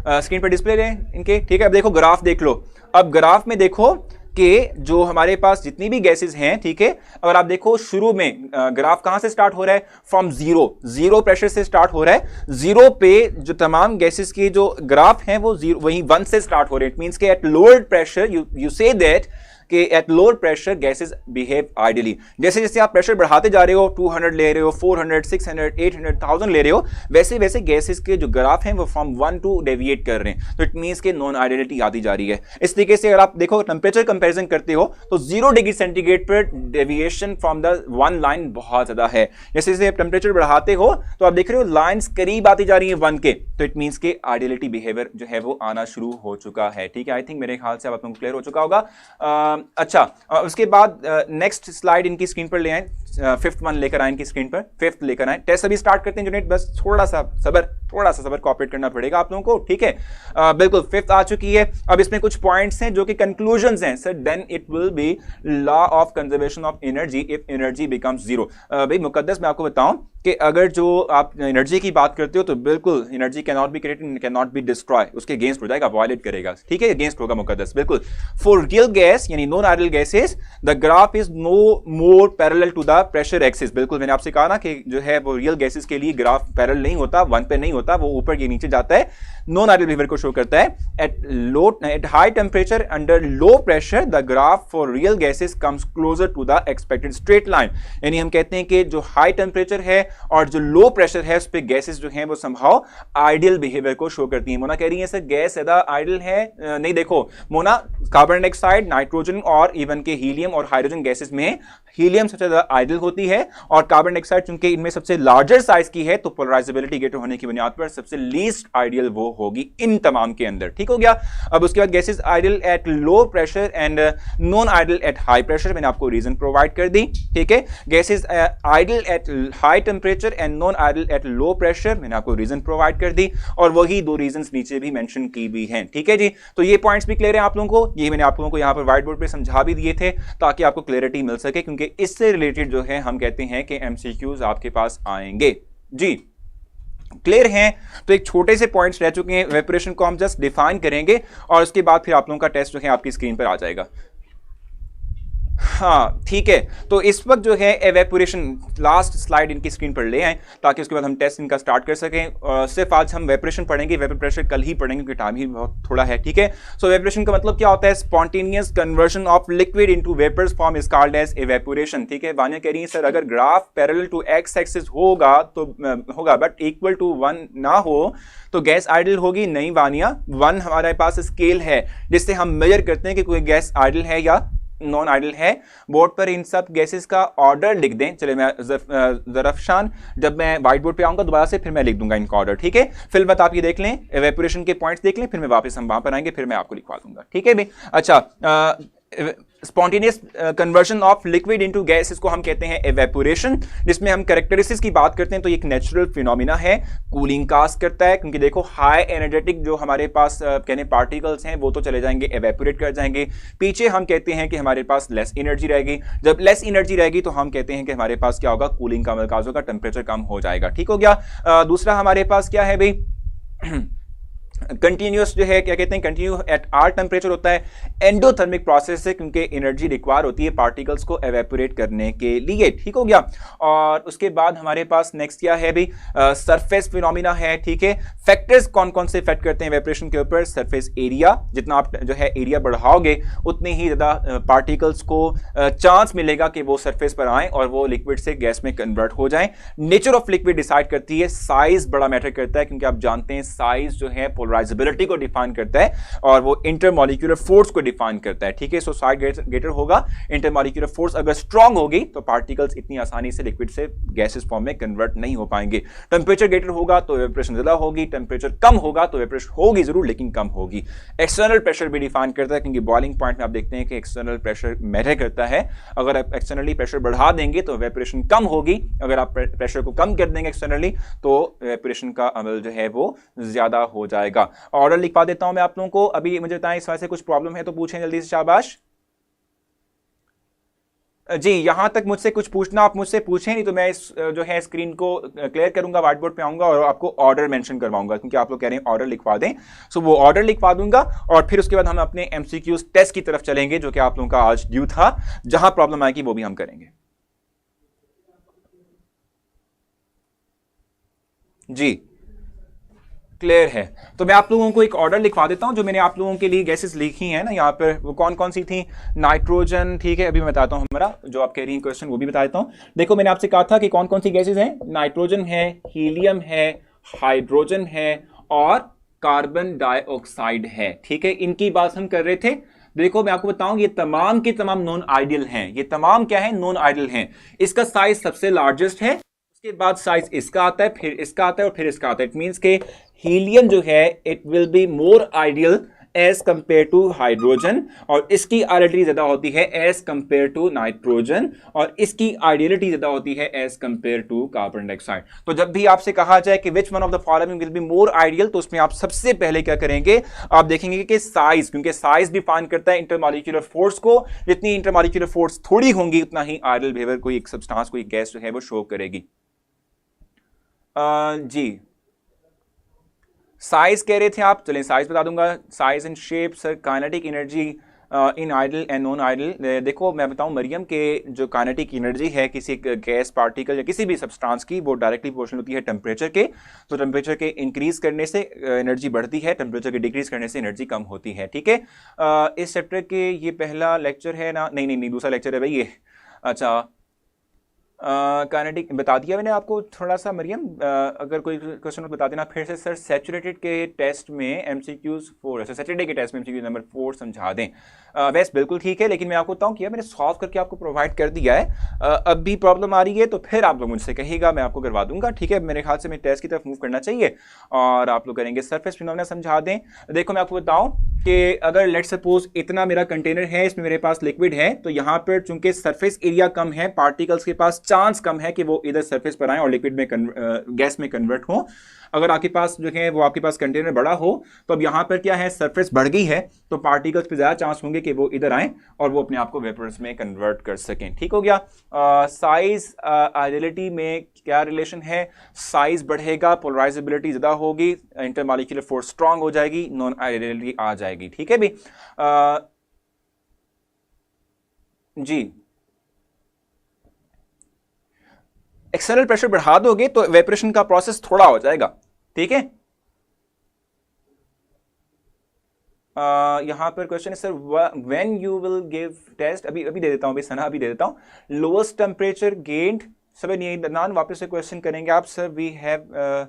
स्क्रीन पर डिस्प्ले दें इनके। ठीक है, अब देखो ग्राफ देख लो। अब ग्राफ में देखो कि जो हमारे पास जितनी भी गैसेस हैं, ठीक है, अगर आप देखो शुरू में ग्राफ कहां से स्टार्ट हो रहा है, फ्रॉम जीरो प्रेशर से स्टार्ट हो रहा है। जीरो पे जो तमाम गैसेस के जो ग्राफ हैं वो जीरो वहीं 1 से स्टार्ट हो रहे हैं। इट मींस के at lower pressure you say that कि at lower pressure gases behave ideally. जैसे जैसे आप प्रेशर बढ़ाते जा रहे हो, 200 ले रहे हो, 400, 600, 800, 1000 ले रहे हो, वैसे वैसे गैसेस के जो ग्राफ हैं वो फ्रॉम 1 टू डेविएट कर रहे हैं। तो इट मींस के नॉन आइडियलिटी आती जा रही है। इस तरीके से अगर आप देखो टेम्परेचर कंपैरिजन करते हो तो 0 डिग्री सेंटीग्रेड पर deviation from the one line बहुत ज्यादा है। जैसे जैसे आप टेम्परेचर बढ़ाते हो तो आप देख रहे हो लाइंस करीब आती जा रही है 1 के, तो इट मींस के आइडियलिटी बिहेवियर जो है वो आना शुरू हो चुका है। ठीक है, आई थिंक मेरे ख्याल से आप लोगों को क्लियर हो चुका होगा। अच्छा, उसके बाद नेक्स्ट स्लाइड इनकी स्क्रीन पर ले आए, 5th वन लेकर आए इनकी स्क्रीन पर, 5th लेकर आए। टेस्ट अभी स्टार्ट करते हैं जुनेद, बस थोड़ा सा सबर कोऑपरेट करना पड़ेगा आप लोगों को। ठीक है, बिल्कुल 5th आ चुकी है। अब इसमें कुछ पॉइंट्स हैं जो कि कंक्लूजन्स हैं। Sir then it will be law of conservation of energy if energy becomes zero. भाई मुकद्दस मैं आपको बताऊं कि अगर जो आप एनर्जी की बात करते हो तो बिल्कुल energy can not be created, can not be destroy, उसके अगेंस्ट हो जाएगा, वायलेट करेगा। ठीक है, अगेंस्ट होगा मुकद्दस, बिल्कुल। फॉर रियल गैस यानी non ideal gases the graph is no more parallel to the pressure axis. बिल्कुल मैंने आपसे कहा ना कि जो है वो रियल गैसेस के लिए ग्राफ पैरेलल नहीं होता, 1 पे नहीं होता, वो ऊपर या नीचे जाता है। नॉन आइडियल बिहेवियर को शो करता है। At high temperature under low pressure the graph for real gases comes closer to the expected straight line. यानी हम कहते हैं कि जो हाई टेम्परेचर है और जो लो प्रेशर है उस पे गैसेस जो हैं वो संभव आइडियल बिहेवियर को शो करती हैं। मोना कह रही है सर गैस ज्यादा आइडियल है, नहीं देखो मोना, कार्बन डाइऑक्साइड, नाइट्रोजन और इवन के हीलियम और हाइड्रोजन गैसेस में हीलियम सबसे ज्यादा आइडियल होती है और कार्बन डाइऑक्साइड चूंकि इनमें सबसे लार्जर साइज की है तो पोलराइजेबिलिटी ग्रेटर होने की बुनियाद पर सबसे लीस्ट आइडियल वो होगी इन तमाम के अंदर। ठीक हो गया। अब उसके बाद gases ideal at low pressure and non ideal at high pressure, मैंने आपको रीजन प्रोवाइड कर दी। ठीक है, gases ideal eight high temperature and non ideal at low pressure, मैंने आपको रीजन प्रोवाइड कर दी और वही 2 रीजंस नीचे भी मेंशन की हुई हैं। ठीक है जी, तो ये पॉइंट्स भी क्लियर है आप लोगों को, ये मैंने आप लोगों को यहां पर व्हाइट बोर्ड पे समझा भी दिए थे ताकि आपको क्लैरिटी मिल सके, क्योंकि इससे रिलेटेड जो है हम कहते हैं कि एमसीक्यूज आपके पास आएंगे। जी क्लियर हैं? तो एक छोटे से पॉइंट्स रह चुके हैं, इवेपोरेशन को हम जस्ट डिफाइन करेंगे और उसके बाद फिर आप लोगों का टेस्ट जो है आपकी स्क्रीन पर आ जाएगा। हाँ ठीक है, तो इस वक्त जो है एवेपोरेशन, लास्ट स्लाइड इनकी स्क्रीन पर ले आए ताकि उसके बाद हम टेस्ट इनका स्टार्ट कर सकें। सिर्फ आज हम वेपोरेशन पढ़ेंगे, वेपर प्रेशर कल ही पढ़ेंगे क्योंकि टाइम ही बहुत थोड़ा है। ठीक है, सो वेपोरेशन का मतलब क्या होता है? Spontaneous conversion of liquid into vapours form is called as evaporation. ठीक है, वानिया कह रही है सर अगर graph parallel to X axis होगा तो होगा बट इक्वल टू 1 ना हो तो गैस आइडियल होगी। नहीं वानिया, 1 हमारे पास स्केल है जिससे हम मेजर करते हैं कि कोई गैस आइडियल है या नॉन आइडियल है। बोर्ड पर इन सब गैसेस का ऑर्डर लिख दें। चले मैं ज़रफ़शान जब मैं व्हाइट बोर्ड पे आऊंगा दोबारा से फिर मैं लिख दूंगा इनका ऑर्डर। ठीक है, फिर बात आप ये देख लें, एवेपोरेशन के पॉइंट्स देख लें, फिर मैं वापस हम वहां पर आएंगे, फिर मैं आपको लिखवा दूंगा। ठीक है भाई, अच्छा spontaneous conversion of liquid into gas, इसको हम कहते हैं एवेपोरेशन, जिसमें हम कैरेक्टरिस्टिक्स की बात करते हैं तो एक नेचुरल फिनोमिना है, कूलिंग कास्ट करता है क्योंकि देखो हाई एनर्जेटिक जो हमारे पास कहने पार्टिकल्स हैं वो तो चले जाएंगे, एवेपोरेट कर जाएंगे। पीछे हम कहते हैं कि हमारे पास लेस एनर्जी रहेगी, जब लेस एनर्जी रहेगी तो हम कहते हैं कि हमारे पास क्या होगा, कूलिंग का मरकाज होगा, टेम्परेचर कम हो जाएगा। ठीक हो गया। दूसरा हमारे पास क्या है भाई, कंटिन्यूस जो है क्या कहते हैं, कंटिन्यू एट आर टेम्परेचर होता है, एंडोथर्मिक प्रोसेस है क्योंकि एनर्जी रिक्वायर होती है पार्टिकल्स को एवेपोरेट करने के लिए। ठीक हो गया। और उसके बाद हमारे पास नेक्स्ट क्या है भाई, सरफेस फिनोमिना है। ठीक है, फैक्टर्स कौन कौन से इफेक्ट करते हैं एवेपोरेशन के ऊपर? सरफेस एरिया, जितना आप जो है एरिया बढ़ाओगे उतनी ही ज्यादा पार्टिकल्स को चांस मिलेगा कि वो सरफेस पर आए और वो लिक्विड से गैस में कन्वर्ट हो जाए। नेचर ऑफ लिक्विड डिसाइड करती है, साइज बड़ा मैटर करता है क्योंकि आप जानते हैं साइज जो है पोलराइजेबिलिटी को डिफाइन करता है और वो इंटरमॉलिक्यूलर फोर्स को डिफाइन करता है। ठीक है, सो साइड ग्रेटर होगा, इंटरमॉलिक्यूलर फोर्स अगर स्ट्रांग होगी तो पार्टिकल्स इतनी आसानी से लिक्विड से गैसेस फॉर्म में कन्वर्ट नहीं हो पाएंगे। टेम्परेचर ग्रेटर होगा तो एवेपोरेशन ज्यादा होगी, टेम्परेचर कम होगा तो एवेपोरेशन होगी जरूर लेकिन कम होगी। एक्सटर्नल प्रेशर भी डिफाइन करता है क्योंकि बॉइलिंग पॉइंट में आप देखते हैं कि एक्सटर्नल प्रेशर मैटर करता है। अगर आप एक्सटर्नली प्रेशर बढ़ा देंगे तो एवेपोरेशन कम होगी, अगर आप प्रेशर को कम कर देंगे एक्सटर्नली तो एवेपोरेशन का अमल जो है वो ज्यादा हो जाएगा। ऑर्डर लिखवा देता हूं मैं आप लोगों को। अभी मुझे बताएं इस वजह से कुछ प्रॉब्लम है तो पूछें जल्दी से, शाबाश। जी, यहां तक मुझसे कुछ पूछना आप मुझसे पूछें, नहीं तो मैं इस जो है स्क्रीन को क्लियर करूंगा, व्हाइट बोर्ड पे आऊंगा और आपको ऑर्डर मेंशन करवाऊंगा, क्योंकि आप लोग कह रहे हैं ऑर्डर लिखवा दें। सो वो ऑर्डर लिखवा दूंगा और फिर उसके बाद हम अपने एमसीक्यूज टेस्ट की तरफ चलेंगे, जो कि आप लोगों का आज ड्यू था। जहां प्रॉब्लम आएगी वो भी हम करेंगे। जी, क्लियर है। तो मैं आप लोगों को एक ऑर्डर लिखवा देता हूं, जो मैंने आप लोगों के लिए गैसेस लिखी हैं ना यहाँ पर, वो कौन कौन सी थी। नाइट्रोजन, ठीक है, अभी मैं बताता हूं, हमारा जो आप कह रही हैं क्वेश्चन वो भी बता देता हूं। देखो मैंने आपसे कहा था कि कौन कौन सी गैसेस हैं। नाइट्रोजन है, हीलियम है, हाइड्रोजन है और कार्बन डाइऑक्साइड है, ठीक है। इनकी बात हम कर रहे थे। देखो मैं आपको बताऊं, ये तमाम के तमाम नॉन आइडियल हैं। ये तमाम क्या है, नॉन आइडियल हैं। इसका साइज सबसे लार्जेस्ट है, उसके बाद साइज इसका आता है, फिर इसका आता है और फिर इसका आता है। इट मींस के हीलियम जो है it will be more ideal as compare to hydrogen, और इसकी आइडियलिटी ज्यादा होती है एज कंपेयर टू नाइट्रोजन, और इसकी आइडियलिटी ज्यादा होती है as compare to carbon dioxide. तो जब भी आपसे कहा जाए कि which one of the following will be more ideal, तो उसमें आप सबसे पहले क्या करेंगे, आप देखेंगे कि साइज, क्योंकि साइज डिफाइन करता है इंटरमॉलिक्यूलर फोर्स को। जितनी इंटरमॉलिक्यूलर फोर्स थोड़ी होंगी उतना ही आइडियल बिहेवियर कोई एक सब्सटेंस, कोई गैस जो है वो शो करेगी। जी, साइज कह रहे थे आप, चलें साइज बता दूंगा। Size and shape, sir kinetic energy in ideal and non ideal. देखो मैं बताऊं, मरियम के जो काइनेटिक एनर्जी है किसी गैस पार्टिकल या किसी भी सब्सटेंस की, वो डायरेक्टली प्रोपोर्शनल होती है टेम्परेचर के। तो टेम्परेचर के इंक्रीज करने से एनर्जी बढ़ती है, टेम्परेचर के डिक्रीज करने से एनर्जी कम होती है, ठीक है। इस चैप्टर के ये पहला लेक्चर है ना, नहीं नहीं नहीं, दूसरा लेक्चर है भाई ये। अच्छा, काइनेटिक बता दिया मैंने आपको थोड़ा सा मरियम। अगर कोई क्वेश्चन बता देना फिर से। सर सैचुरेटेड के टेस्ट में एमसीक्यूज 4, सैचुरेटेड के टेस्ट में एमसीक्यू नंबर 4 समझा दें। वैसे बिल्कुल ठीक है, लेकिन मैं आपको बताऊं कि मैंने सॉल्व करके आपको प्रोवाइड कर दिया है। अब भी प्रॉब्लम आ रही है तो फिर आप लोग मुझसे कहिएगा, मैं आपको करवा दूंगा, ठीक है। मेरे ख्याल से मैं टेस्ट की तरफ मूव करना चाहिए और आप लोग करेंगे सरफेस फिनोमेना समझा दें। देखो मैं आपको बताऊं कि अगर लेट सपोज इतना मेरा कंटेनर है, इसमें मेरे पास लिक्विड है, तो यहां पर चूंकि सरफेस एरिया कम है, पार्टिकल्स के पास चांस कम है कि वो इधर सरफेस पर आए और लिक्विड में गैस में कन्वर्ट हो। अगर आपके पास जो है वो आपके पास कंटेनर बड़ा हो, तो अब यहां पर क्या है, सरफेस बढ़ गई है, तो पार्टिकल्स पे ज्यादा चांस होंगे कि वो इधर आए और वो अपने आप को वेपर्स में कन्वर्ट कर सकें, ठीक हो गया। साइज आइडियलिटी में क्या रिलेशन है, साइज बढ़ेगा, पोलराइजेबिलिटी ज्यादा होगी, इंटरमॉलिक्यूलर फोर्स स्ट्रांग हो जाएगी, नॉन आइडियलिटी आ जाएगी, ठीक है भी। जी, एक्सटर्नल प्रेशर बढ़ा दोगे तो वेपरेशन का प्रोसेस थोड़ा हो जाएगा, ठीक है। यहां पर क्वेश्चन है sir, when you will give test, अभी दे देता हूं, अभी सना अभी दे देता हूं। लोएस्ट टेम्परेचर गेन्ड, सब नहीं वापस से क्वेश्चन करेंगे आप। Sir we have,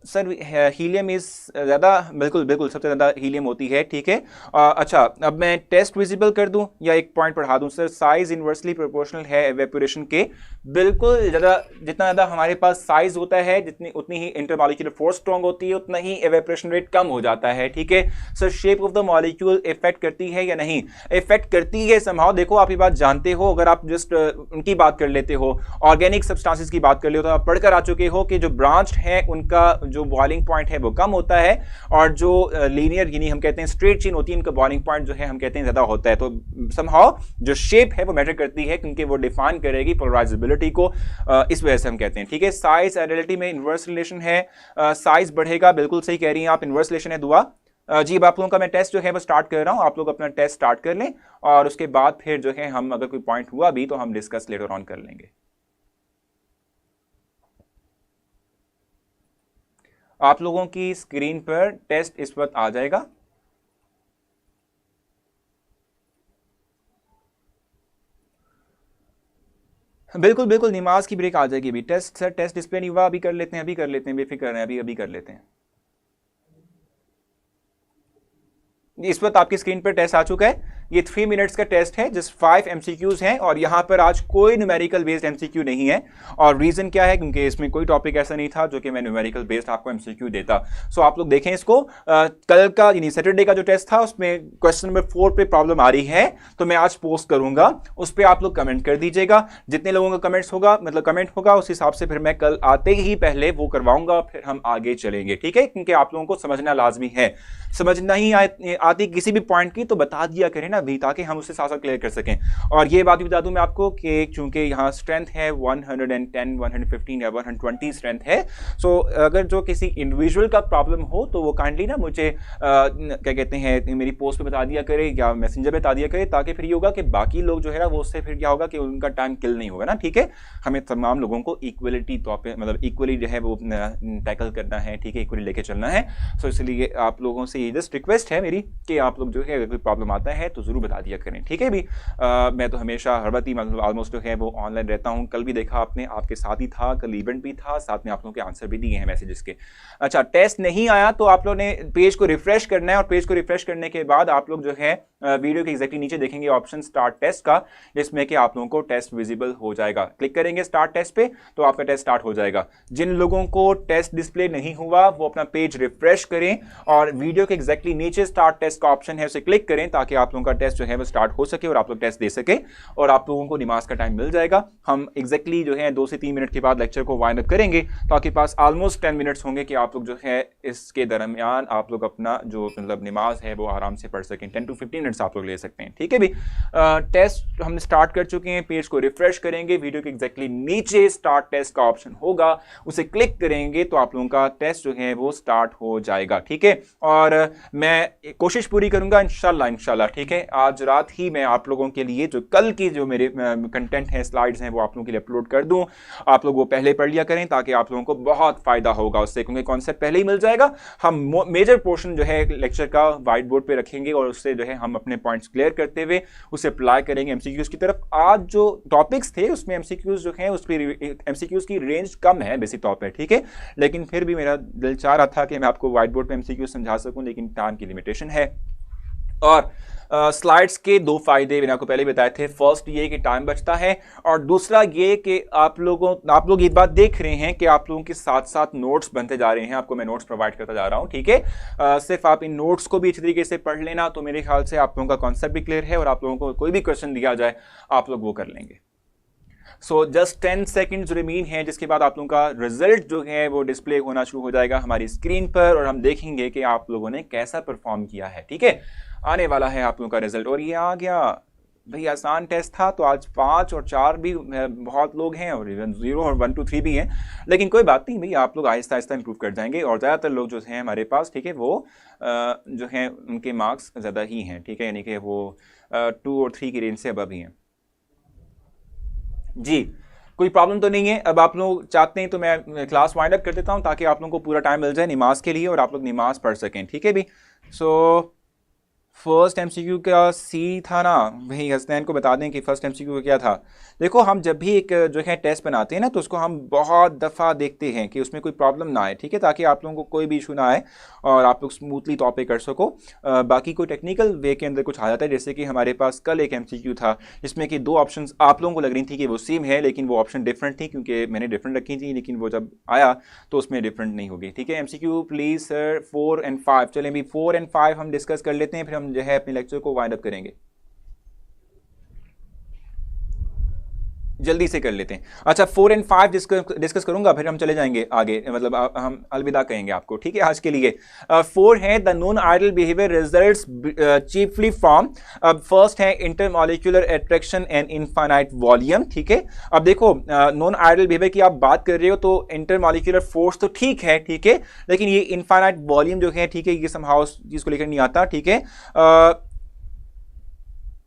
sir helium is ज्यादा, बिल्कुल बिल्कुल सबसे ज्यादा हीलियम होती है, ठीक है। अच्छा, अब मैं टेस्ट विजिबल कर दूं या एक पॉइंट पढ़ा दूं। सर साइज इनवर्सली प्रोपोर्शनल है एवेपोरेशन के, बिल्कुल ज्यादा, जितना ज्यादा हमारे पास साइज होता है जितनी उतनी ही इंटरमॉलिक्यूलर फोर्स स्ट्रांग होती है, उतना ही एवेपोरेशन रेट कम हो जाता है, ठीक है। Sir shape of the molecule effect करती है या नहीं, इफेक्ट करती है समहाउ। देखो आप ये बात जानते हो, अगर आप जस्ट उनकी बात कर लेते हो, ऑर्गेनिक सब्सटेंसेस की बात कर ले, तो आप पढ़कर आ चुके हो कि जो ब्रांच्ड है उनका जो बॉइलिंग पॉइंट है वो कम होता है, और जो लीनियर यानी हम कहते हैं स्ट्रेट चेन होती है, इनका बॉइलिंग पॉइंट जो है हम कहते हैं ज्यादा होता है। तो समहाउ जो शेप है वो मैटर करती है, क्योंकि वो डिफाइन करेगी पोलराइजेबिलिटी को, इस वजह से हम कहते हैं, ठीक है। साइज आइडियलिटी में इनवर्स रिलेशन है, साइज बढ़ेगा, बिल्कुल सही कह रही हैं आप, इनवर्स रिलेशन है। दुआ जी, अब आप लोगों का मैं टेस्ट जो है वो स्टार्ट कर रहा हूं, आप लोग अपना टेस्ट स्टार्ट कर लें और उसके बाद फिर जो है हम अगर कोई पॉइंट हुआ भी तो हम डिस्कस लेटर ऑन कर लेंगे। आप लोगों की स्क्रीन पर टेस्ट इस वक्त आ जाएगा। बिल्कुल बिल्कुल, नमाज की ब्रेक आ जाएगी अभी। टेस्ट सर टेस्ट डिस्प्ले नहीं हुआ, अभी कर लेते हैं, अभी कर लेते हैं, बेफिक्र हैं, अभी कर लेते हैं। इस वक्त आपकी स्क्रीन पर टेस्ट आ चुका है। ये 3 मिनट्स का टेस्ट है, जस्ट 5 एमसीक्यूज हैं और यहां पर आज कोई न्यूमेरिकल बेस्ड एमसीक्यू नहीं है। और रीजन क्या है, क्योंकि इसमें कोई टॉपिक ऐसा नहीं था जो कि मैं न्यूमेरिकल बेस्ड आपको एमसीक्यू देता। सो आप लोग देखें इसको। कल का यानी सैटरडे का जो टेस्ट था उसमें क्वेश्चन नंबर 4 पे प्रॉब्लम आ रही है, तो मैं आज पोस्ट करूंगा, उस पर आप लोग कमेंट कर दीजिएगा। जितने लोगों का कमेंट्स होगा, मतलब कमेंट होगा, उस हिसाब से फिर मैं कल आते ही पहले वो करवाऊंगा, फिर हम आगे चलेंगे, ठीक है। क्योंकि आप लोगों को समझना लाजमी है, समझ नहीं आती किसी भी पॉइंट की तो बता दिया करें ना ना अभी, ताकि हम उससे साथ साथ क्लियर कर सकें। और ये बात भी बता दूं मैं आपको कि चूंकि यहाँ स्ट्रेंथ है 110, 115 या 120 स्ट्रेंथ है, सो अगर जो किसी इंडिविजुअल का प्रॉब्लम हो तो वो काइंडली ना मुझे क्या कहते हैं मेरी पोस्ट पे बता दिया करे या मैसेंजर पे बता दिया करे, ताकि फिर ये होगा कि बाकी लोग जो है ना वो उससे फिर क्या होगा कि उनका टाइम किल नहीं होगा ना। ठीक है, हमें तमाम लोगों को इक्वलिटी तौर पे मतलब इक्वली जो है वो टैकल करना है, ठीक है, इक्वली लेके चलना है। सो इसलिए आप लोगों से ये जस्ट रिक्वेस्ट है मेरी कि आप लोग जो है अगर कोई प्रॉब्लम आता है तो जरूर बता दिया करें। ठीक है भी, मैं तो हमेशा हर वक्त ही मतलब ऑलमोस्ट जो है वो ऑनलाइन रहता हूँ। कल भी देखा आपने, आपके साथ ही था, कल इवेंट भी था, साथ में आप लोगों के आंसर भी दिए हैं मैसेजेस के। अच्छा, टेस्ट नहीं आया तो आप लोगों ने पेज को रिफ्रेश करना है, और पेज को रिफ्रेश करने के बाद आप लोग जो है वीडियो के एग्जैक्टली नीचे देखेंगे ऑप्शन स्टार्ट टेस्ट का, जिसमें कि आप लोगों को टेस्ट विजिबल हो जाएगा। क्लिक करेंगे स्टार्ट टेस्ट पे तो आपका टेस्ट स्टार्ट हो जाएगा। जिन लोगों को टेस्ट डिस्प्ले नहीं हुआ वो अपना पेज रिफ्रेश करें और वीडियो के एग्जैक्टली नीचे स्टार्ट टेस्ट का ऑप्शन है उसे क्लिक करें, ताकि आप लोगों का टेस्ट जो है वो स्टार्ट हो सके और आप लोग टेस्ट दे सके और आप लोगों को नमाज का टाइम मिल जाएगा। हम एग्जैक्टली जो है 2 से 3 मिनट के बाद लेक्चर को वाइंड अप करेंगे, तो आपके पास ऑलमोस्ट 10 मिनट्स होंगे कि आप लोग जो है इसके दरमियान आप लोग अपना जो मतलब नमाज है वो आराम से पढ़ सकें। 10 to 15 मिनट्स आप लोग ले सकते हैं। ठीक है भी, टेस्ट हमने स्टार्ट कर चुके हैं। पेज को रिफ्रेश करेंगे, वीडियो के एग्जैक्टली नीचे स्टार्ट टेस्ट का ऑप्शन होगा, उसे क्लिक करेंगे तो आप लोगों का टेस्ट जो है वो स्टार्ट हो जाएगा। ठीक है, और मैं कोशिश पूरी करूंगा इंशाल्लाह। ठीक है, आज रात ही मैं आप लोगों के लिए जो कल की जो मेरे कंटेंट है, स्लाइड्स हैं, वो आप लोगों के लिए अपलोड कर दूं। आप लोग वो पहले पढ़ लिया करें ताकि आप लोगों को बहुत फायदा होगा उससे, क्योंकि कॉन्सेप्ट पहले ही मिल जाएगा। हम मेजर पोर्शन जो है लेक्चर का व्हाइट बोर्ड पे रखेंगे और उससे जो है हम अपने पॉइंट्स क्लियर करते हुए उसे अप्लाई करेंगे एमसीक्यूज की तरफ। आज जो टॉपिक्स थे उसमें एमसीक्यूज जो हैं उस पर एमसीक्यूज की रेंज कम है बेसिक तौर पे। ठीक है, लेकिन फिर भी मेरा दिल चाह रहा था कि मैं आपको व्हाइट बोर्ड पे एमसीक्यूज समझा सकूं, लेकिन टाइम की लिमिटेशन है। और स्लाइड्स के 2 फायदे मैंने आपको पहले बताए थे। फर्स्ट ये कि टाइम बचता है, और दूसरा ये कि आप लोग ये बात देख रहे हैं कि आप लोगों के साथ साथ नोट्स बनते जा रहे हैं। आपको मैं नोट्स प्रोवाइड करता जा रहा हूं। ठीक है, सिर्फ आप इन नोट्स को भी अच्छी तरीके से पढ़ लेना तो मेरे ख्याल से आप लोगों का कॉन्सेप्ट भी क्लियर है और आप लोगों को कोई भी क्वेश्चन दिया जाए आप लोग वो कर लेंगे। सो जस्ट 10 सेकेंड्स रिमेन है, जिसके बाद आप लोगों का रिजल्ट जो है वो डिस्प्ले होना शुरू हो जाएगा हमारी स्क्रीन पर, और हम देखेंगे कि आप लोगों ने कैसा परफॉर्म किया है। ठीक है, आने वाला है आप लोगों का रिजल्ट, और ये आ गया भाई। आसान टेस्ट था तो आज 5 और 4 भी बहुत लोग हैं, और इवन 0 और 1 2 3 भी हैं, लेकिन कोई बात नहीं भाई, आप लोग आहिस्ता आहिस्ता इंप्रूव कर जाएंगे। और ज़्यादातर लोग जो हैं हमारे पास, ठीक है, वो जो हैं उनके मार्क्स ज़्यादा ही हैं। ठीक है, यानी कि वो 2 और 3 की रेंज से अबव ही हैं जी। कोई प्रॉब्लम तो नहीं है। अब आप लोग चाहते हैं तो मैं क्लास वाइंड अप कर देता हूं ताकि आप लोगों को पूरा टाइम मिल जाए नमाज के लिए और आप लोग नमाज पढ़ सकें। ठीक है भी, सो फर्स्ट एमसीक्यू का सी था ना भाई, हसनैन को बता दें कि फर्स्ट एमसीक्यू क्या था। देखो, हम जब भी एक जो है टेस्ट बनाते हैं ना तो उसको हम बहुत दफ़ा देखते हैं कि उसमें कोई प्रॉब्लम ना आए। ठीक है, ताकि आप लोगों को कोई भी इशू ना आए और आप लोग स्मूथली तौर पे कर सको। बाकी कोई टेक्निकल वे के अंदर कुछ आ जाता है, जैसे कि हमारे पास कल एक एमसीक्यू था जिसमें कि 2 ऑप्शंस आप लोगों को लग रही थी कि वो सेम है, लेकिन वो ऑप्शन डिफरेंट थी क्योंकि मैंने डिफरेंट रखी थी, लेकिन वो जब आया तो उसमें डिफरेंट नहीं होगी। ठीक है, एमसीक्यू प्लीज़ सर 4 और 5। चलें भी 4 और 5 हम डिस्कस कर लेते हैं, फिर हम जो है अपने लेक्चर को वाइंड अप करेंगे। जल्दी से कर लेते हैं। अच्छा, 4 और 5 डिस्कस करूंगा, फिर हम चले जाएंगे आगे, मतलब हम अलविदा कहेंगे आपको। ठीक है, आज के लिए 4 है the non idol behaviour results chiefly from. अब फर्स्ट है intermolecular attraction and infinite volume. ठीक है, अब देखो नॉन आइडल बिहेवियर की आप बात कर रहे हो तो इंटरमॉलिक्यूलर फोर्स तो ठीक है, ठीक है, लेकिन ये इनफाइनाइट वॉल्यूम जो है, ठीक है, ये समहाउ चीज को लेकर नहीं आता। ठीक है,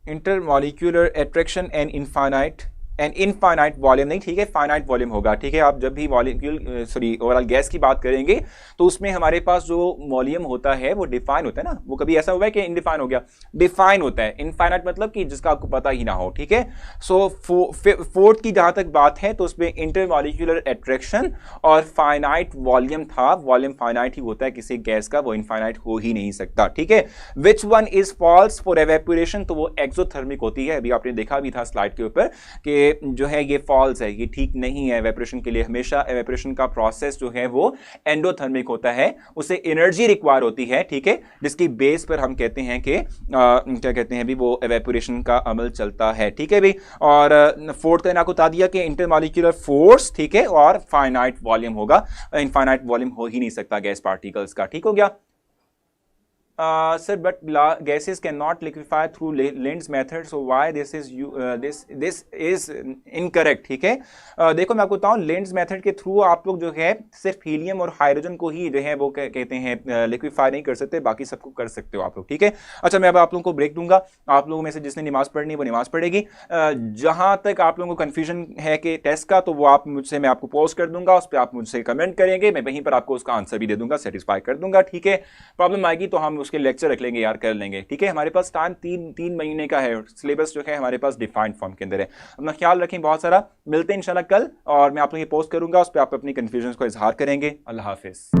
intermolecular attraction and infinite volume नहीं, ठीक है, फाइनाइट वॉल्यूम होगा। ठीक है, आप जब भी ओवरऑल गैस की बात करेंगे तो उसमें हमारे पास जो वॉल्यूम होता है वो डिफाइन होता है ना, वो कभी ऐसा हुआ है कि इनडिफाइन हो गया, डिफाइन होता है। इनफाइनाइट मतलब कि जिसका आपको पता ही ना हो। ठीक है, सो फोर्थ की जहां तक बात है तो उसमें इंटरमॉलिक्यूलर अट्रैक्शन और फाइनाइट वॉल्यूम था। वॉल्यूम फाइनाइट ही होता है किसी गैस का, वो इनफाइनाइट हो ही नहीं सकता। ठीक है, which one is false for evaporation, तो वो एक्सोथर्मिक होती है। अभी आपने देखा भी था स्लाइड के ऊपर कि जो है ये फॉल्स है, ये ठीक नहीं है एवेपोरेशन के लिए। हमेशा एवेपोरेशन का प्रोसेस जो है वो एंडोथर्मिक होता है, उसे एनर्जी रिक्वायर होती है। ठीक है, जिसकी बेस पर हम कहते हैं कि क्या कहते हैं भी, वो एवेपोरेशन का अमल चलता है। ठीक है भी, और फोर्थ का आपको बता दिया कि इंटरमॉलिक्यूलर फोर्स, ठीक है, और फाइनाइट वॉल्यूम होगा। इनफाइनाइट वॉल्यूम हो ही नहीं सकता गैस पार्टिकल्स का। ठीक हो गया। Sir but gases cannot liquefy through Lind's method, so why this is incorrect. ठीक है, देखो मैं आपको बताऊं, Lind's method के थ्रू आप लोग जो है सिर्फ हीलियम और हाइड्रोजन को ही जो है वो कहते हैं लिक्विफाई नहीं कर सकते, बाकी सबको कर सकते हो आप लोग। ठीक है, अच्छा मैं अब आप लोगों को ब्रेक दूंगा, आप लोगों में से जिसने नमाज पढ़नी वो नमाज पढ़ेगी। जहां तक आप लोगों को कंफ्यूजन है कि टेस्ट का, तो वो आप मुझसे, मैं आपको पोस्ट कर दूंगा, उस पर आप मुझसे कमेंट करेंगे, मैं वहीं पर आपको उसका आंसर भी दे दूंगा, सेटिस्फाई कर दूंगा। ठीक है, प्रॉब्लम आएगी तो हम उसके लेक्चर रख लेंगे यार, कर लेंगे। ठीक है, हमारे पास टाइम तीन महीने का है, सिलेबस जो है हमारे पास डिफाइंड फॉर्म के अंदर है। अपना ख्याल रखें बहुत सारा, मिलते हैं इंशाल्लाह कल, और मैं आप लोगों को पोस्ट करूंगा, उस पर आप अपनी कंफ्यूजन को इजहार करेंगे। अल्लाह हाफिज।